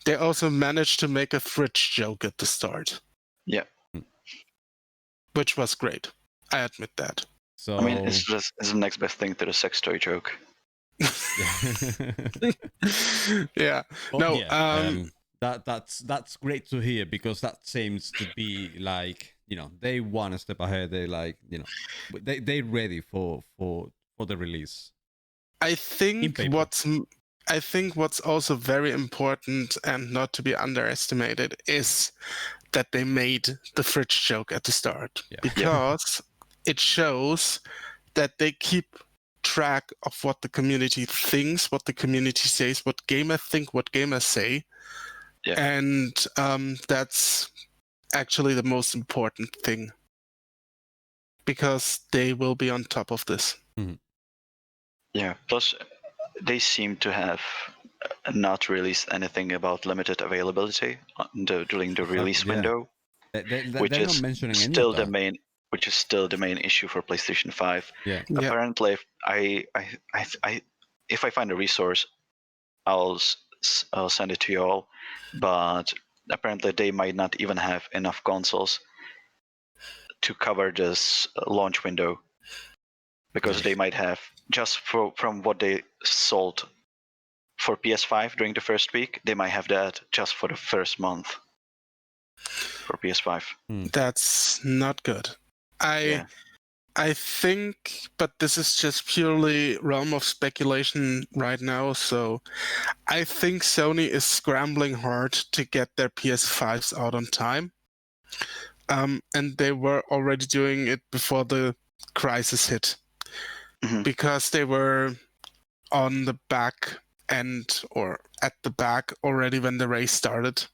They also managed to make a fridge joke at the start. Yeah. Which was great. I admit that. So I mean, it's the next best thing to the sex toy joke. Yeah. That's great to hear, because that seems to be like, they want a step ahead. They like, they're ready for the release. I think what's also very important and not to be underestimated is that they made the fridge joke at the start, because it shows that they keep track of what the community thinks, what the community says, what gamers think, what gamers say. Yeah. And that's actually the most important thing, because they will be on top of this. Mm-hmm. Yeah. Plus, they seem to have not released anything about limited availability during the release window, which they're is not mentioning still any of that. which is still the main issue for PlayStation 5. Yeah. Apparently, if I find a resource, I'll send it to you all, but apparently they might not even have enough consoles to cover this launch window, because they might have, just from what they sold for PS5 during the first week, they might have that just for the first month for PS5. That's not good. I think, but this is just purely realm of speculation right now, so I think Sony is scrambling hard to get their PS5s out on time. And they were already doing it before the crisis hit, because they were on the back end or at the back already when the race started,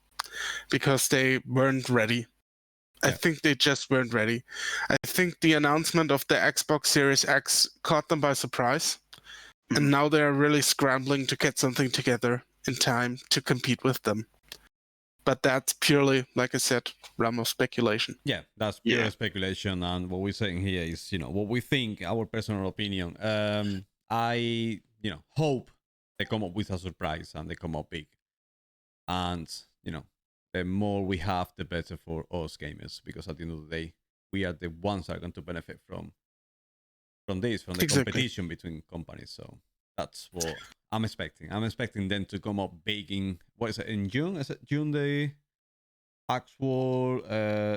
because they weren't ready. I think they just weren't ready. I think the announcement of the Xbox Series X caught them by surprise, and now they're really scrambling to get something together in time to compete with them. But that's purely, like I said, realm of speculation. Yeah, that's pure speculation, and what we're saying here is, what we think, our personal opinion. I, hope they come up with a surprise and they come up big, and the more we have, the better for us gamers, because at the end of the day, we are the ones that are going to benefit from the competition between companies. So that's what I'm expecting. I'm expecting them to come up big in, what is it, in June? Is it June the actual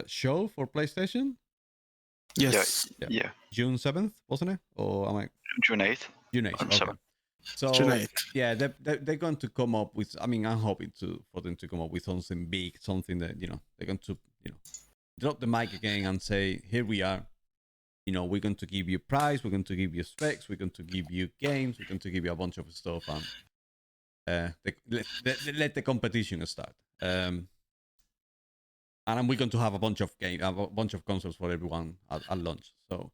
show for PlayStation? Yes. Yeah. June 7th, wasn't it? Or am I? June 8th. June 8th. Okay. 7th. So June 8th. yeah, they're going to come up with. I mean, I'm hoping for them to come up with something big, something that they're going to drop the mic again and say, here we are. We're going to give you price, we're going to give you specs, we're going to give you games, we're going to give you a bunch of stuff, and let the competition start. And we're going to have a bunch of consoles for everyone at launch. So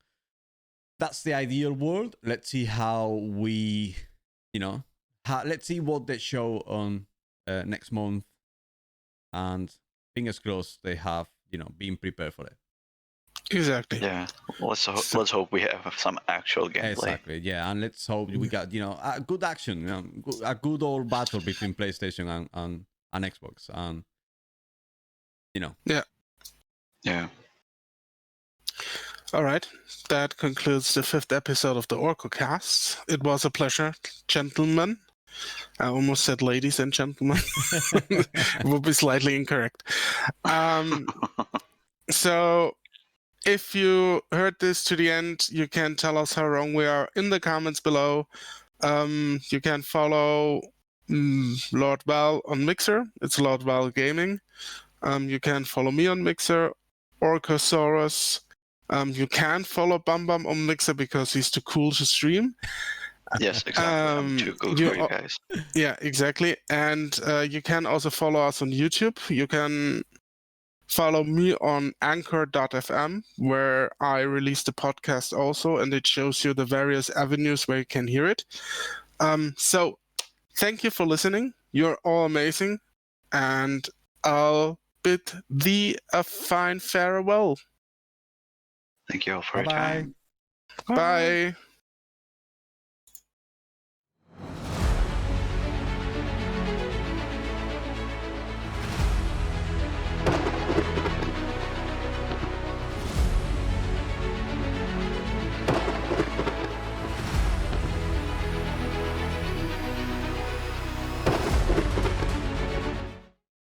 that's the ideal world. Let's see how we, let's see what they show on next month, and fingers crossed they have been prepared for it. Exactly. Yeah. Let's hope we have some actual gameplay. Exactly. Yeah, and let's hope we got a good action, a good old battle between PlayStation and Xbox, and Yeah. All right. That concludes the 5th episode of the Orcocast. It was a pleasure, gentlemen. I almost said ladies and gentlemen. It would be slightly incorrect. So if you heard this to the end, you can tell us how wrong we are in the comments below. You can follow Lord Val on Mixer. It's Lord Val Gaming. You can follow me on Mixer, Orcosaurus. You can follow Bam Bam on Mixer because he's too cool to stream. Yes, exactly. I'm too cool for you guys. Yeah, exactly. And you can also follow us on YouTube. You can follow me on anchor.fm, where I release the podcast also, and it shows you the various avenues where you can hear it. So thank you for listening. You're all amazing. And I'll bid thee a fine farewell. Thank you all for your time. Bye.